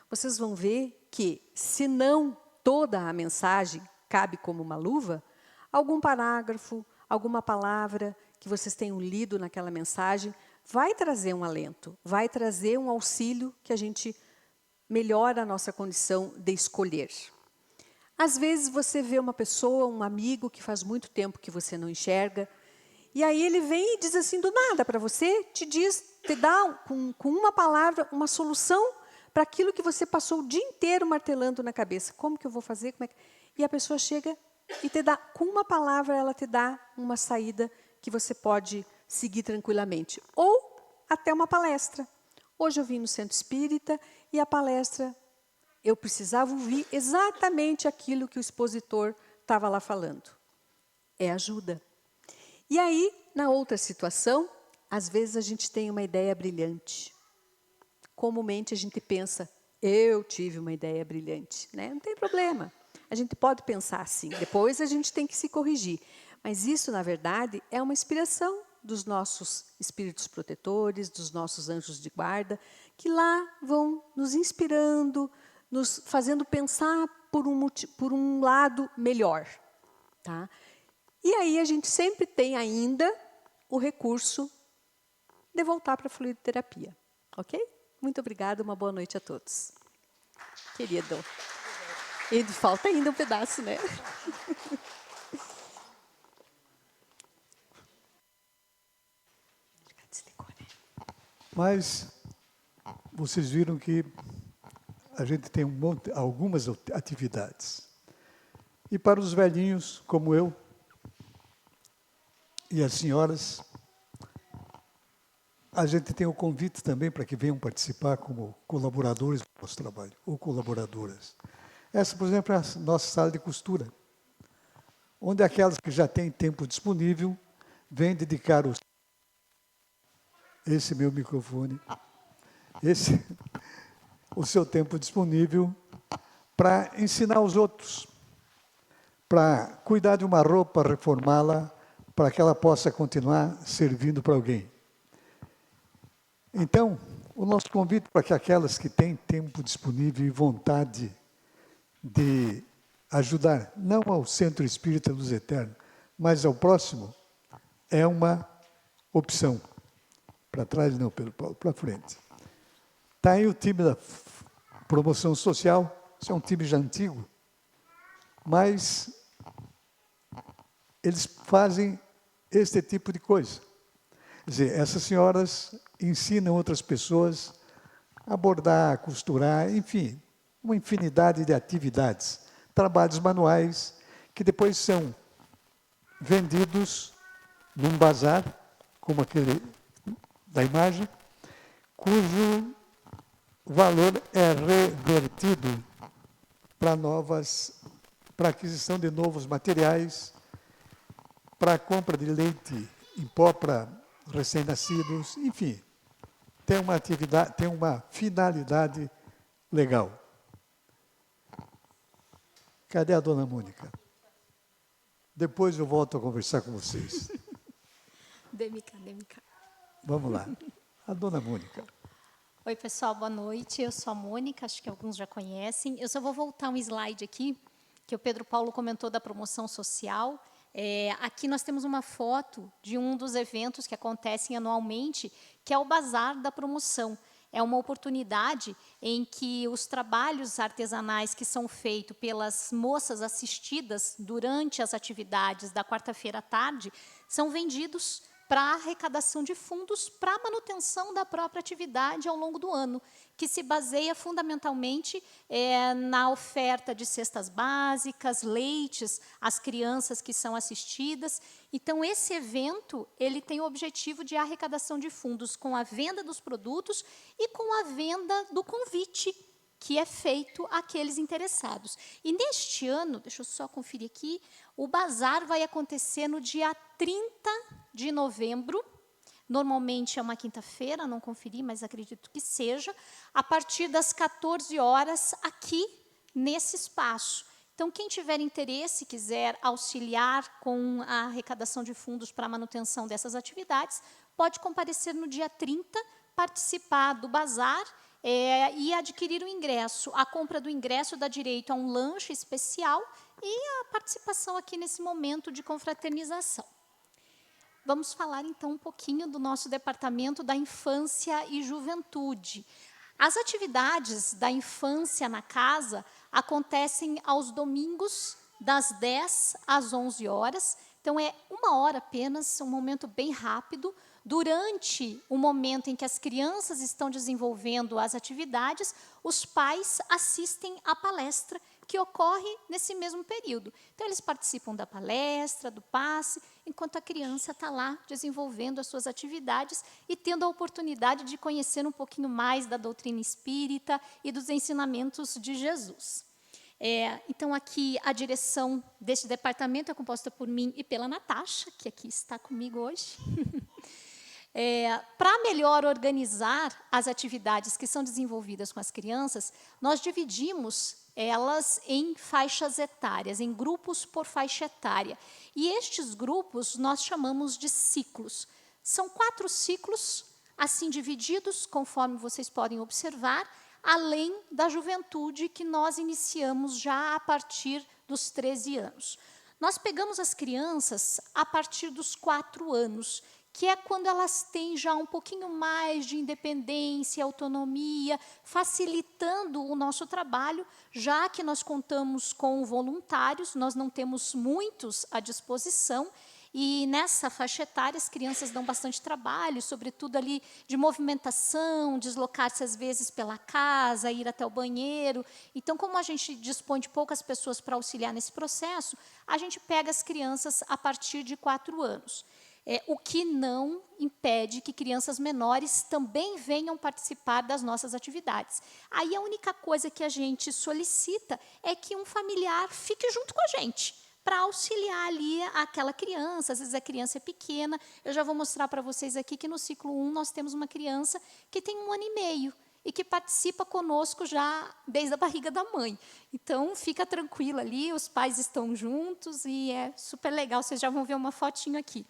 Vocês vão ver que, se não toda a mensagem cabe como uma luva, algum parágrafo, alguma palavra que vocês tenham lido naquela mensagem vai trazer um alento, vai trazer um auxílio que a gente melhora a nossa condição de escolher. Às vezes você vê uma pessoa, um amigo que faz muito tempo que você não enxerga, e aí ele vem e diz assim, do nada para você, te dá com uma palavra, uma solução para aquilo que você passou o dia inteiro martelando na cabeça. Como que eu vou fazer? Como é que... E a pessoa chega e te dá, com uma palavra, ela te dá uma saída que você pode seguir tranquilamente. Ou até uma palestra. Hoje eu vim no Centro Espírita e a palestra, eu precisava ouvir exatamente aquilo que o expositor estava lá falando. É ajuda. E aí, na outra situação, às vezes a gente tem uma ideia brilhante. Comumente a gente pensa, eu tive uma ideia brilhante, né? Não tem problema. A gente pode pensar assim, depois a gente tem que se corrigir. Mas isso, na verdade, é uma inspiração dos nossos espíritos protetores, dos nossos anjos de guarda, que lá vão nos inspirando, nos fazendo pensar por um lado melhor. Tá? E aí a gente sempre tem ainda o recurso de voltar para a fluidoterapia. Ok? Muito obrigada, uma boa noite a todos. Querido. E falta ainda um pedaço, né? Mas vocês viram que a gente tem algumas atividades. E para os velhinhos, como eu, e as senhoras, a gente tem o convite também para que venham participar como colaboradores do nosso trabalho, ou colaboradoras. Essa, por exemplo, é a nossa sala de costura, onde aquelas que já têm tempo disponível vêm dedicar esse meu microfone, o seu tempo disponível para ensinar os outros, para cuidar de uma roupa, reformá-la, para que ela possa continuar servindo para alguém. Então, o nosso convite para que aquelas que têm tempo disponível e vontade de ajudar, não ao Centro Espírita Luz Eterna, mas ao próximo, é uma opção. Para trás não, Pedro Paulo, para frente. Está aí o time da promoção social, isso é um time já antigo, mas eles fazem este tipo de coisa. Quer dizer, essas senhoras ensinam outras pessoas a bordar, a costurar, enfim, uma infinidade de atividades, trabalhos manuais, que depois são vendidos num bazar, como aquele da imagem, cujo valor é revertido para aquisição de novos materiais, para a compra de leite em pó para recém-nascidos, enfim, tem uma atividade, tem uma finalidade legal. Cadê a dona Mônica? Depois eu volto a conversar com vocês. Demica. Vamos lá. A dona Mônica. Oi, pessoal, boa noite. Eu sou a Mônica, acho que alguns já conhecem. Eu só vou voltar um slide aqui, que o Pedro Paulo comentou da promoção social. Aqui nós temos uma foto de um dos eventos que acontecem anualmente, que é o Bazar da Promoção. é uma oportunidade em que os trabalhos artesanais que são feitos pelas moças assistidas durante as atividades da quarta-feira à tarde são vendidos para arrecadação de fundos para a manutenção da própria atividade ao longo do ano, que se baseia fundamentalmente na oferta de cestas básicas, leites às crianças que são assistidas. Então, esse evento ele tem o objetivo de arrecadação de fundos com a venda dos produtos e com a venda do convite que é feito àqueles interessados. E neste ano, deixa eu só conferir aqui, o bazar vai acontecer no dia 30 de novembro, normalmente é uma quinta-feira, não conferi, mas acredito que seja, a partir das 14 horas aqui nesse espaço. Então, quem tiver interesse, quiser auxiliar com a arrecadação de fundos para a manutenção dessas atividades, pode comparecer no dia 30, participar do bazar e adquirir o ingresso. A compra do ingresso dá direito a um lanche especial e a participação aqui nesse momento de confraternização. Vamos falar, então, um pouquinho do nosso Departamento da Infância e Juventude. As atividades da infância na casa acontecem aos domingos, das 10 às 11 horas. Então, é 1 hora apenas, um momento bem rápido. Durante o momento em que as crianças estão desenvolvendo as atividades, os pais assistem à palestra que ocorre nesse mesmo período. Então, eles participam da palestra, do passe, enquanto a criança está lá desenvolvendo as suas atividades e tendo a oportunidade de conhecer um pouquinho mais da doutrina espírita e dos ensinamentos de Jesus. Então, aqui, a direção deste departamento é composta por mim e pela Natasha, que aqui está comigo hoje. Para melhor organizar as atividades que são desenvolvidas com as crianças, nós dividimos elas em faixas etárias, em grupos por faixa etária. E estes grupos nós chamamos de ciclos. São 4 ciclos, assim divididos, conforme vocês podem observar, além da juventude que nós iniciamos já a partir dos 13 anos. Nós pegamos as crianças a partir dos 4 anos, que é quando elas têm já um pouquinho mais de independência, autonomia, facilitando o nosso trabalho, já que nós contamos com voluntários, nós não temos muitos à disposição, e nessa faixa etária as crianças dão bastante trabalho, sobretudo ali de movimentação, deslocar-se às vezes pela casa, ir até o banheiro. Então, como a gente dispõe de poucas pessoas para auxiliar nesse processo, a gente pega as crianças a partir de 4 anos. O que não impede que crianças menores também venham participar das nossas atividades. Aí a única coisa que a gente solicita é que um familiar fique junto com a gente, para auxiliar ali aquela criança. Às vezes a criança é pequena. Eu já vou mostrar para vocês aqui que no ciclo 1 nós temos uma criança que tem 1 ano e meio e que participa conosco já desde a barriga da mãe. Então, fica tranquila ali, os pais estão juntos e é super legal. Vocês já vão ver uma fotinho aqui.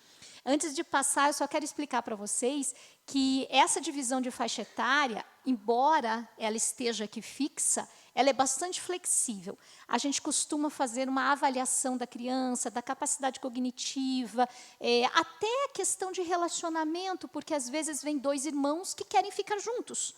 Antes de passar, eu só quero explicar para vocês que essa divisão de faixa etária, embora ela esteja aqui fixa, ela é bastante flexível. A gente costuma fazer uma avaliação da criança, da capacidade cognitiva, até a questão de relacionamento, porque às vezes vem 2 irmãos que querem ficar juntos.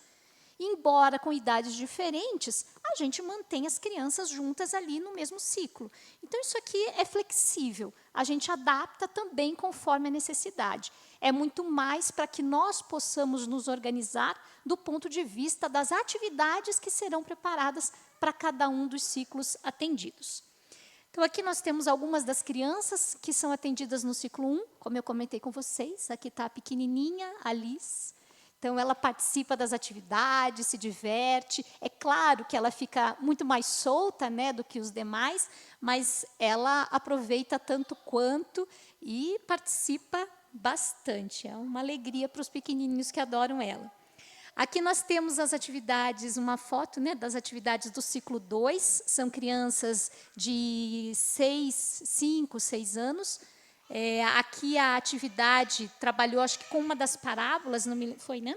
Embora com idades diferentes, a gente mantém as crianças juntas ali no mesmo ciclo. Então, isso aqui é flexível. A gente adapta também conforme a necessidade. É muito mais para que nós possamos nos organizar do ponto de vista das atividades que serão preparadas para cada um dos ciclos atendidos. Então, aqui nós temos algumas das crianças que são atendidas no ciclo 1, como eu comentei com vocês. Aqui está a pequenininha, a Alice. Então, ela participa das atividades, se diverte. É claro que ela fica muito mais solta, né, do que os demais, mas ela aproveita tanto quanto e participa bastante. É uma alegria para os pequenininhos que adoram ela. Aqui nós temos as atividades, uma foto, né, das atividades do ciclo 2. São crianças de 5, 6 anos. Aqui a atividade trabalhou, acho que com uma das parábolas, não me foi, né?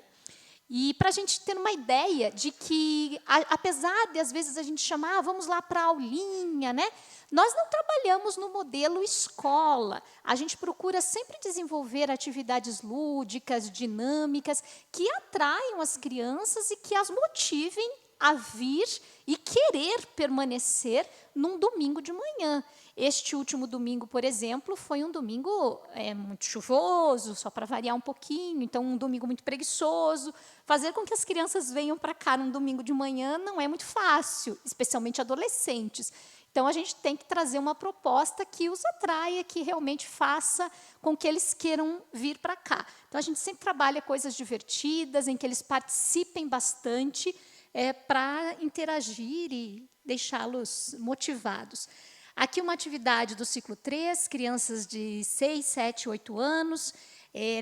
E para a gente ter uma ideia de que, apesar de, às vezes, a gente chamar, vamos lá para a aulinha, né? Nós não trabalhamos no modelo escola. A gente procura sempre desenvolver atividades lúdicas, dinâmicas, que atraiam as crianças e que as motivem a vir e querer permanecer num domingo de manhã. Este último domingo, por exemplo, foi um domingo muito chuvoso, só para variar um pouquinho, então um domingo muito preguiçoso. Fazer com que as crianças venham para cá num domingo de manhã não é muito fácil, especialmente adolescentes. Então, a gente tem que trazer uma proposta que os atraia, que realmente faça com que eles queiram vir para cá. Então, a gente sempre trabalha coisas divertidas, em que eles participem bastante, para interagir e deixá-los motivados. Aqui uma atividade do ciclo 3, crianças de 6, 7, 8 anos.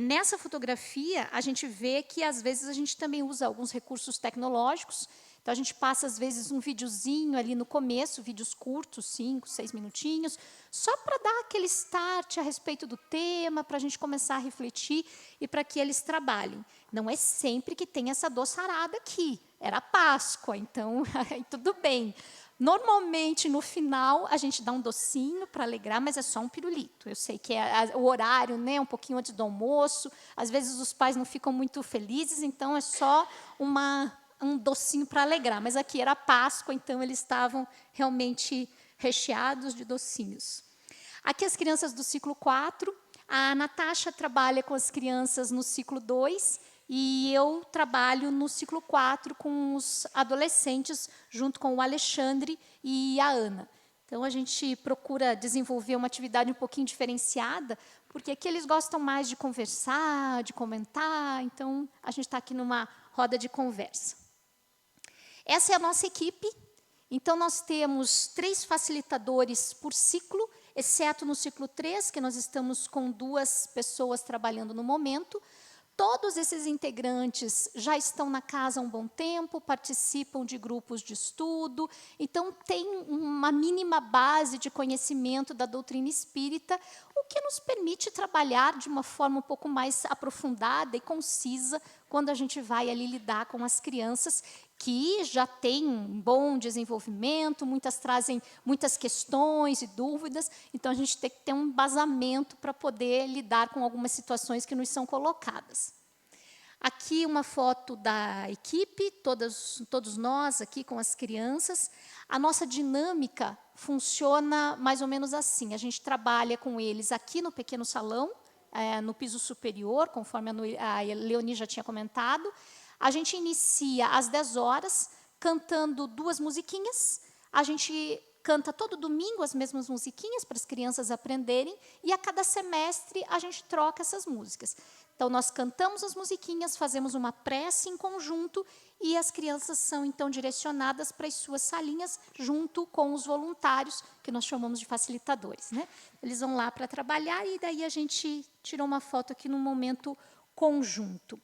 Nessa fotografia, a gente vê que, às vezes, a gente também usa alguns recursos tecnológicos. Então, a gente passa, às vezes, um videozinho ali no começo, vídeos curtos, 5, 6 minutinhos, só para dar aquele start a respeito do tema, para a gente começar a refletir e para que eles trabalhem. Não é sempre que tem essa doçarada aqui. Era Páscoa, então, tudo bem. Normalmente, no final, a gente dá um docinho para alegrar, mas é só um pirulito. Eu sei que é o horário, né, um pouquinho antes do almoço. Às vezes, os pais não ficam muito felizes, então é só um docinho para alegrar. Mas aqui era Páscoa, então eles estavam realmente recheados de docinhos. Aqui as crianças do ciclo 4. A Natasha trabalha com as crianças no ciclo 2, e eu trabalho no ciclo 4 com os adolescentes, junto com o Alexandre e a Ana. Então, a gente procura desenvolver uma atividade um pouquinho diferenciada, porque aqui eles gostam mais de conversar, de comentar, então a gente está aqui numa roda de conversa. Essa é a nossa equipe. Então, nós temos 3 facilitadores por ciclo, exceto no ciclo 3, que nós estamos com 2 pessoas trabalhando no momento. Todos esses integrantes já estão na casa há um bom tempo, participam de grupos de estudo, então tem uma mínima base de conhecimento da doutrina espírita, o que nos permite trabalhar de uma forma um pouco mais aprofundada e concisa quando a gente vai ali lidar com as crianças que já têm um bom desenvolvimento, muitas trazem muitas questões e dúvidas, então a gente tem que ter um embasamento para poder lidar com algumas situações que nos são colocadas. Aqui uma foto da equipe, todos nós aqui com as crianças. A nossa dinâmica funciona mais ou menos assim, a gente trabalha com eles aqui no pequeno salão, no piso superior, conforme a Leoni já tinha comentado. A gente inicia às 10 horas, cantando 2 musiquinhas. A gente canta todo domingo as mesmas musiquinhas para as crianças aprenderem, e a cada semestre a gente troca essas músicas. Então, nós cantamos as musiquinhas, fazemos uma prece em conjunto, e as crianças são, então, direcionadas para as suas salinhas, junto com os voluntários, que nós chamamos de facilitadores, né? Eles vão lá para trabalhar, e daí a gente tirou uma foto aqui num momento conjunto.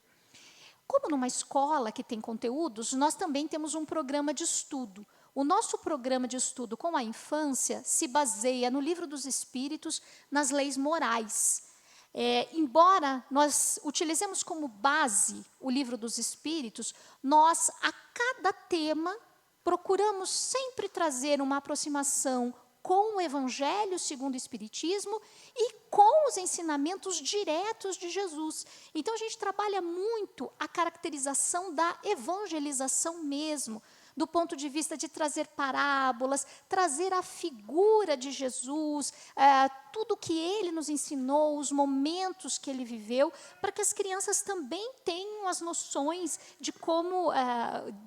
Como numa escola que tem conteúdos, nós também temos um programa de estudo. O nosso programa de estudo com a infância se baseia no Livro dos Espíritos, nas leis morais. Embora nós utilizemos como base o Livro dos Espíritos, nós, a cada tema, procuramos sempre trazer uma aproximação com o Evangelho segundo o Espiritismo e com os ensinamentos diretos de Jesus. Então, a gente trabalha muito a caracterização da evangelização mesmo, do ponto de vista de trazer parábolas, trazer a figura de Jesus, tudo o que ele nos ensinou, os momentos que ele viveu, para que as crianças também tenham as noções de como,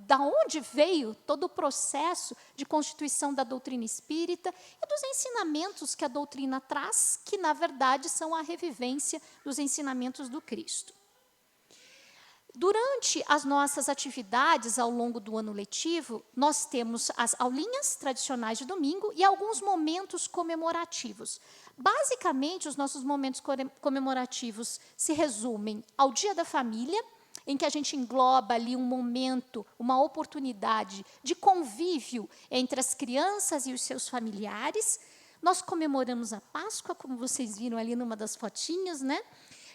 da onde veio todo o processo de constituição da doutrina espírita e dos ensinamentos que a doutrina traz, que, na verdade, são a revivência dos ensinamentos do Cristo. Durante as nossas atividades ao longo do ano letivo, nós temos as aulinhas tradicionais de domingo e alguns momentos comemorativos. Basicamente, os nossos momentos comemorativos se resumem ao Dia da Família, em que a gente engloba ali um momento, uma oportunidade de convívio entre as crianças e os seus familiares. Nós comemoramos a Páscoa, como vocês viram ali numa das fotinhas, né?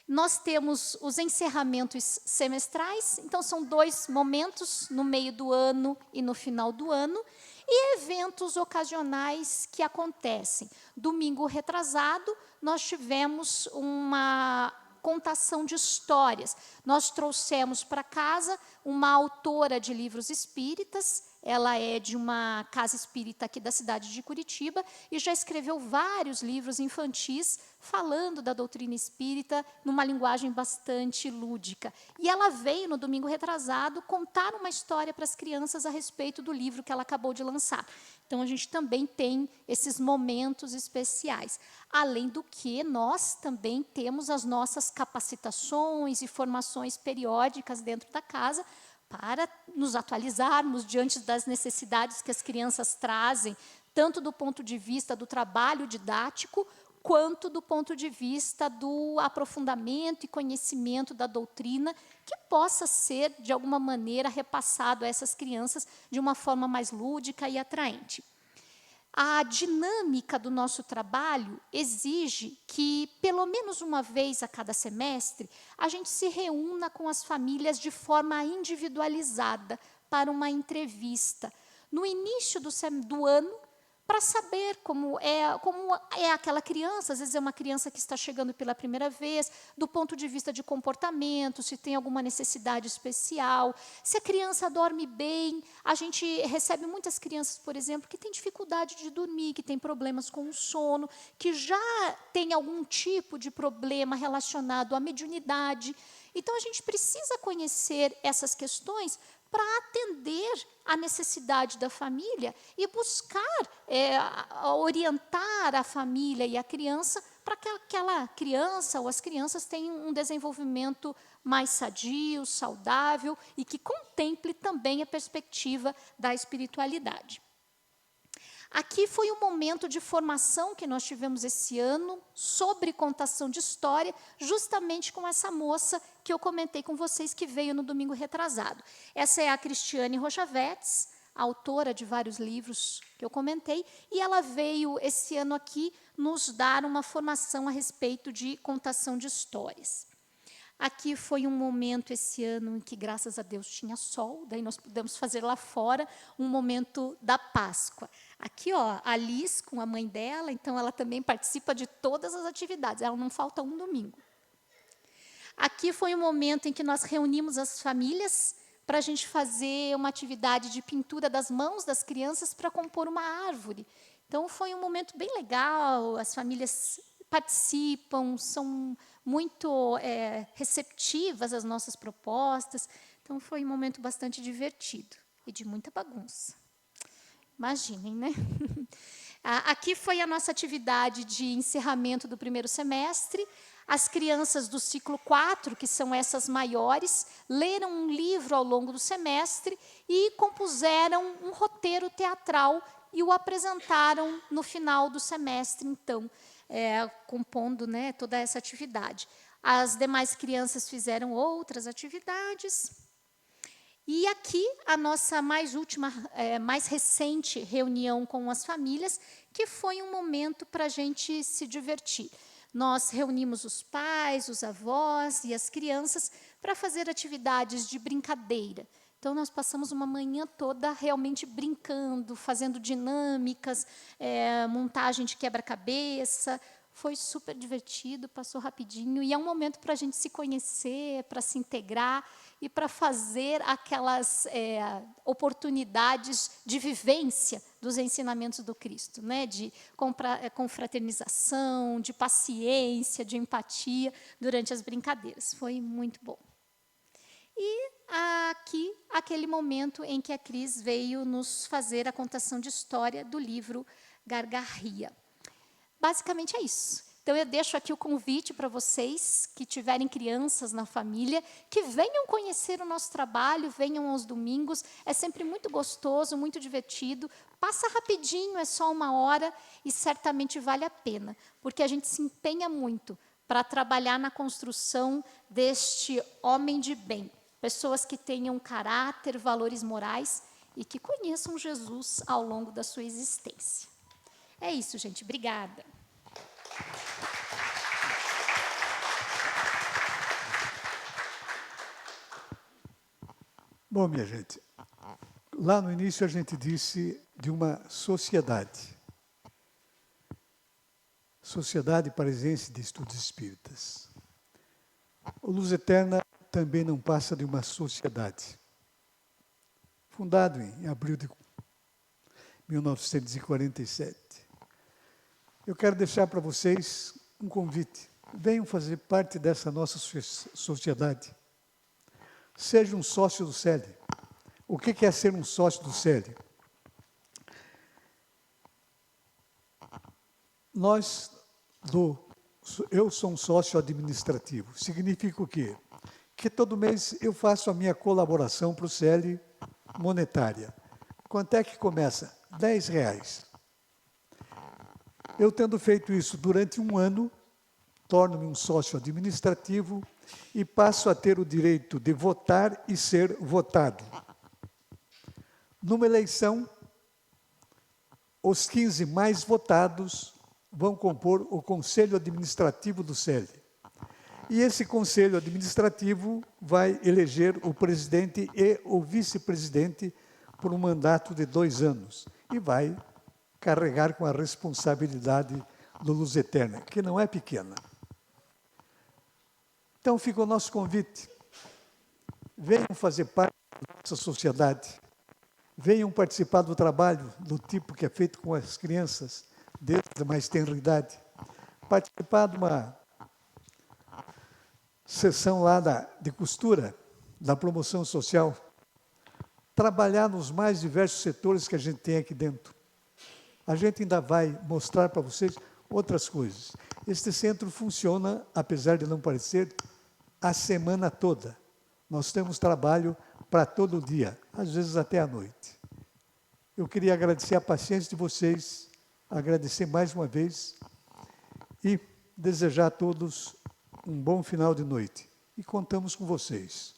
Nós temos os encerramentos semestrais, então são 2 momentos, no meio do ano e no final do ano, e eventos ocasionais que acontecem. Domingo retrasado, nós tivemos uma contação de histórias. Nós trouxemos para casa uma autora de livros espíritas, ela é de uma casa espírita aqui da cidade de Curitiba e já escreveu vários livros infantis falando da doutrina espírita numa linguagem bastante lúdica. E ela veio no domingo retrasado contar uma história para as crianças a respeito do livro que ela acabou de lançar. Então, a gente também tem esses momentos especiais. Além do que, nós também temos as nossas capacitações e formações periódicas dentro da casa para nos atualizarmos diante das necessidades que as crianças trazem, tanto do ponto de vista do trabalho didático, quanto do ponto de vista do aprofundamento e conhecimento da doutrina, que possa ser, de alguma maneira, repassado a essas crianças de uma forma mais lúdica e atraente. A dinâmica do nosso trabalho exige que, pelo menos uma vez a cada semestre, a gente se reúna com as famílias de forma individualizada para uma entrevista. No início do ano, para saber como é aquela criança, às vezes é uma criança que está chegando pela primeira vez, do ponto de vista de comportamento, se tem alguma necessidade especial, se a criança dorme bem. A gente recebe muitas crianças, por exemplo, que têm dificuldade de dormir, que têm problemas com o sono, que já têm algum tipo de problema relacionado à mediunidade. Então, a gente precisa conhecer essas questões para atender à necessidade da família e buscar orientar a família e a criança para que aquela criança ou as crianças tenham um desenvolvimento mais sadio, saudável e que contemple também a perspectiva da espiritualidade. Aqui foi um momento de formação que nós tivemos esse ano sobre contação de história, justamente com essa moça que eu comentei com vocês, que veio no domingo retrasado. Essa é a Cristiane Rochavetes, autora de vários livros que eu comentei, e ela veio esse ano aqui nos dar uma formação a respeito de contação de histórias. Aqui foi um momento esse ano em que, graças a Deus, tinha sol, daí nós pudemos fazer lá fora um momento da Páscoa. Aqui, ó, a Liz com a mãe dela, então ela também participa de todas as atividades, ela não falta um domingo. Aqui foi um momento em que nós reunimos as famílias para a gente fazer uma atividade de pintura das mãos das crianças para compor uma árvore. Então, foi um momento bem legal, as famílias participam, são muito receptivas às nossas propostas. Então, foi um momento bastante divertido e de muita bagunça. Imaginem, né? Aqui foi a nossa atividade de encerramento do primeiro semestre. As crianças do ciclo 4, que são essas maiores, leram um livro ao longo do semestre e compuseram um roteiro teatral e o apresentaram no final do semestre, então, compondo, né, toda essa atividade. As demais crianças fizeram outras atividades. E aqui, a nossa mais recente reunião com as famílias, que foi um momento para a gente se divertir. Nós reunimos os pais, os avós e as crianças para fazer atividades de brincadeira. Então, nós passamos uma manhã toda realmente brincando, fazendo dinâmicas, montagem de quebra-cabeça. Foi super divertido, passou rapidinho. E é um momento para a gente se conhecer, para se integrar e para fazer aquelas oportunidades de vivência dos ensinamentos do Cristo, né? De confraternização, de paciência, de empatia durante as brincadeiras. Foi muito bom. E aqui, aquele momento em que a Cris veio nos fazer a contação de história do livro Gargarria. Basicamente é isso. Então, eu deixo aqui o convite para vocês que tiverem crianças na família, que venham conhecer o nosso trabalho, venham aos domingos. É sempre muito gostoso, muito divertido. Passa rapidinho, é só 1 hora e certamente vale a pena, porque a gente se empenha muito para trabalhar na construção deste homem de bem. Pessoas que tenham caráter, valores morais e que conheçam Jesus ao longo da sua existência. É isso, gente. Obrigada. Bom, minha gente, lá no início a gente disse de uma sociedade. Sociedade Parisiense de Estudos Espíritas. O Luz Eterna também não passa de uma sociedade. Fundado em abril de 1947. Eu quero deixar para vocês um convite. Venham fazer parte dessa nossa sociedade. Seja um sócio do CELI. O que é ser um sócio do CELI? Eu sou um sócio administrativo. Significa o quê? Que todo mês eu faço a minha colaboração para o CELI monetária. Quanto é que começa? R$10. Eu tendo feito isso durante um ano, torno-me um sócio administrativo e passo a ter o direito de votar e ser votado. Numa eleição, os 15 mais votados vão compor o Conselho Administrativo do CELI. E esse Conselho Administrativo vai eleger o presidente e o vice-presidente por um mandato de 2 anos. E vai carregar com a responsabilidade do Luz Eterna, que não é pequena. Então fica o nosso convite. Venham fazer parte da nossa sociedade. Venham participar do trabalho do tipo que é feito com as crianças, desde a mais tenra idade. Participar de uma sessão lá de costura, da promoção social. Trabalhar nos mais diversos setores que a gente tem aqui dentro. A gente ainda vai mostrar para vocês outras coisas. Este centro funciona, apesar de não parecer, a semana toda. Nós temos trabalho para todo dia, às vezes até à noite. Eu queria agradecer a paciência de vocês, agradecer mais uma vez e desejar a todos um bom final de noite. E contamos com vocês.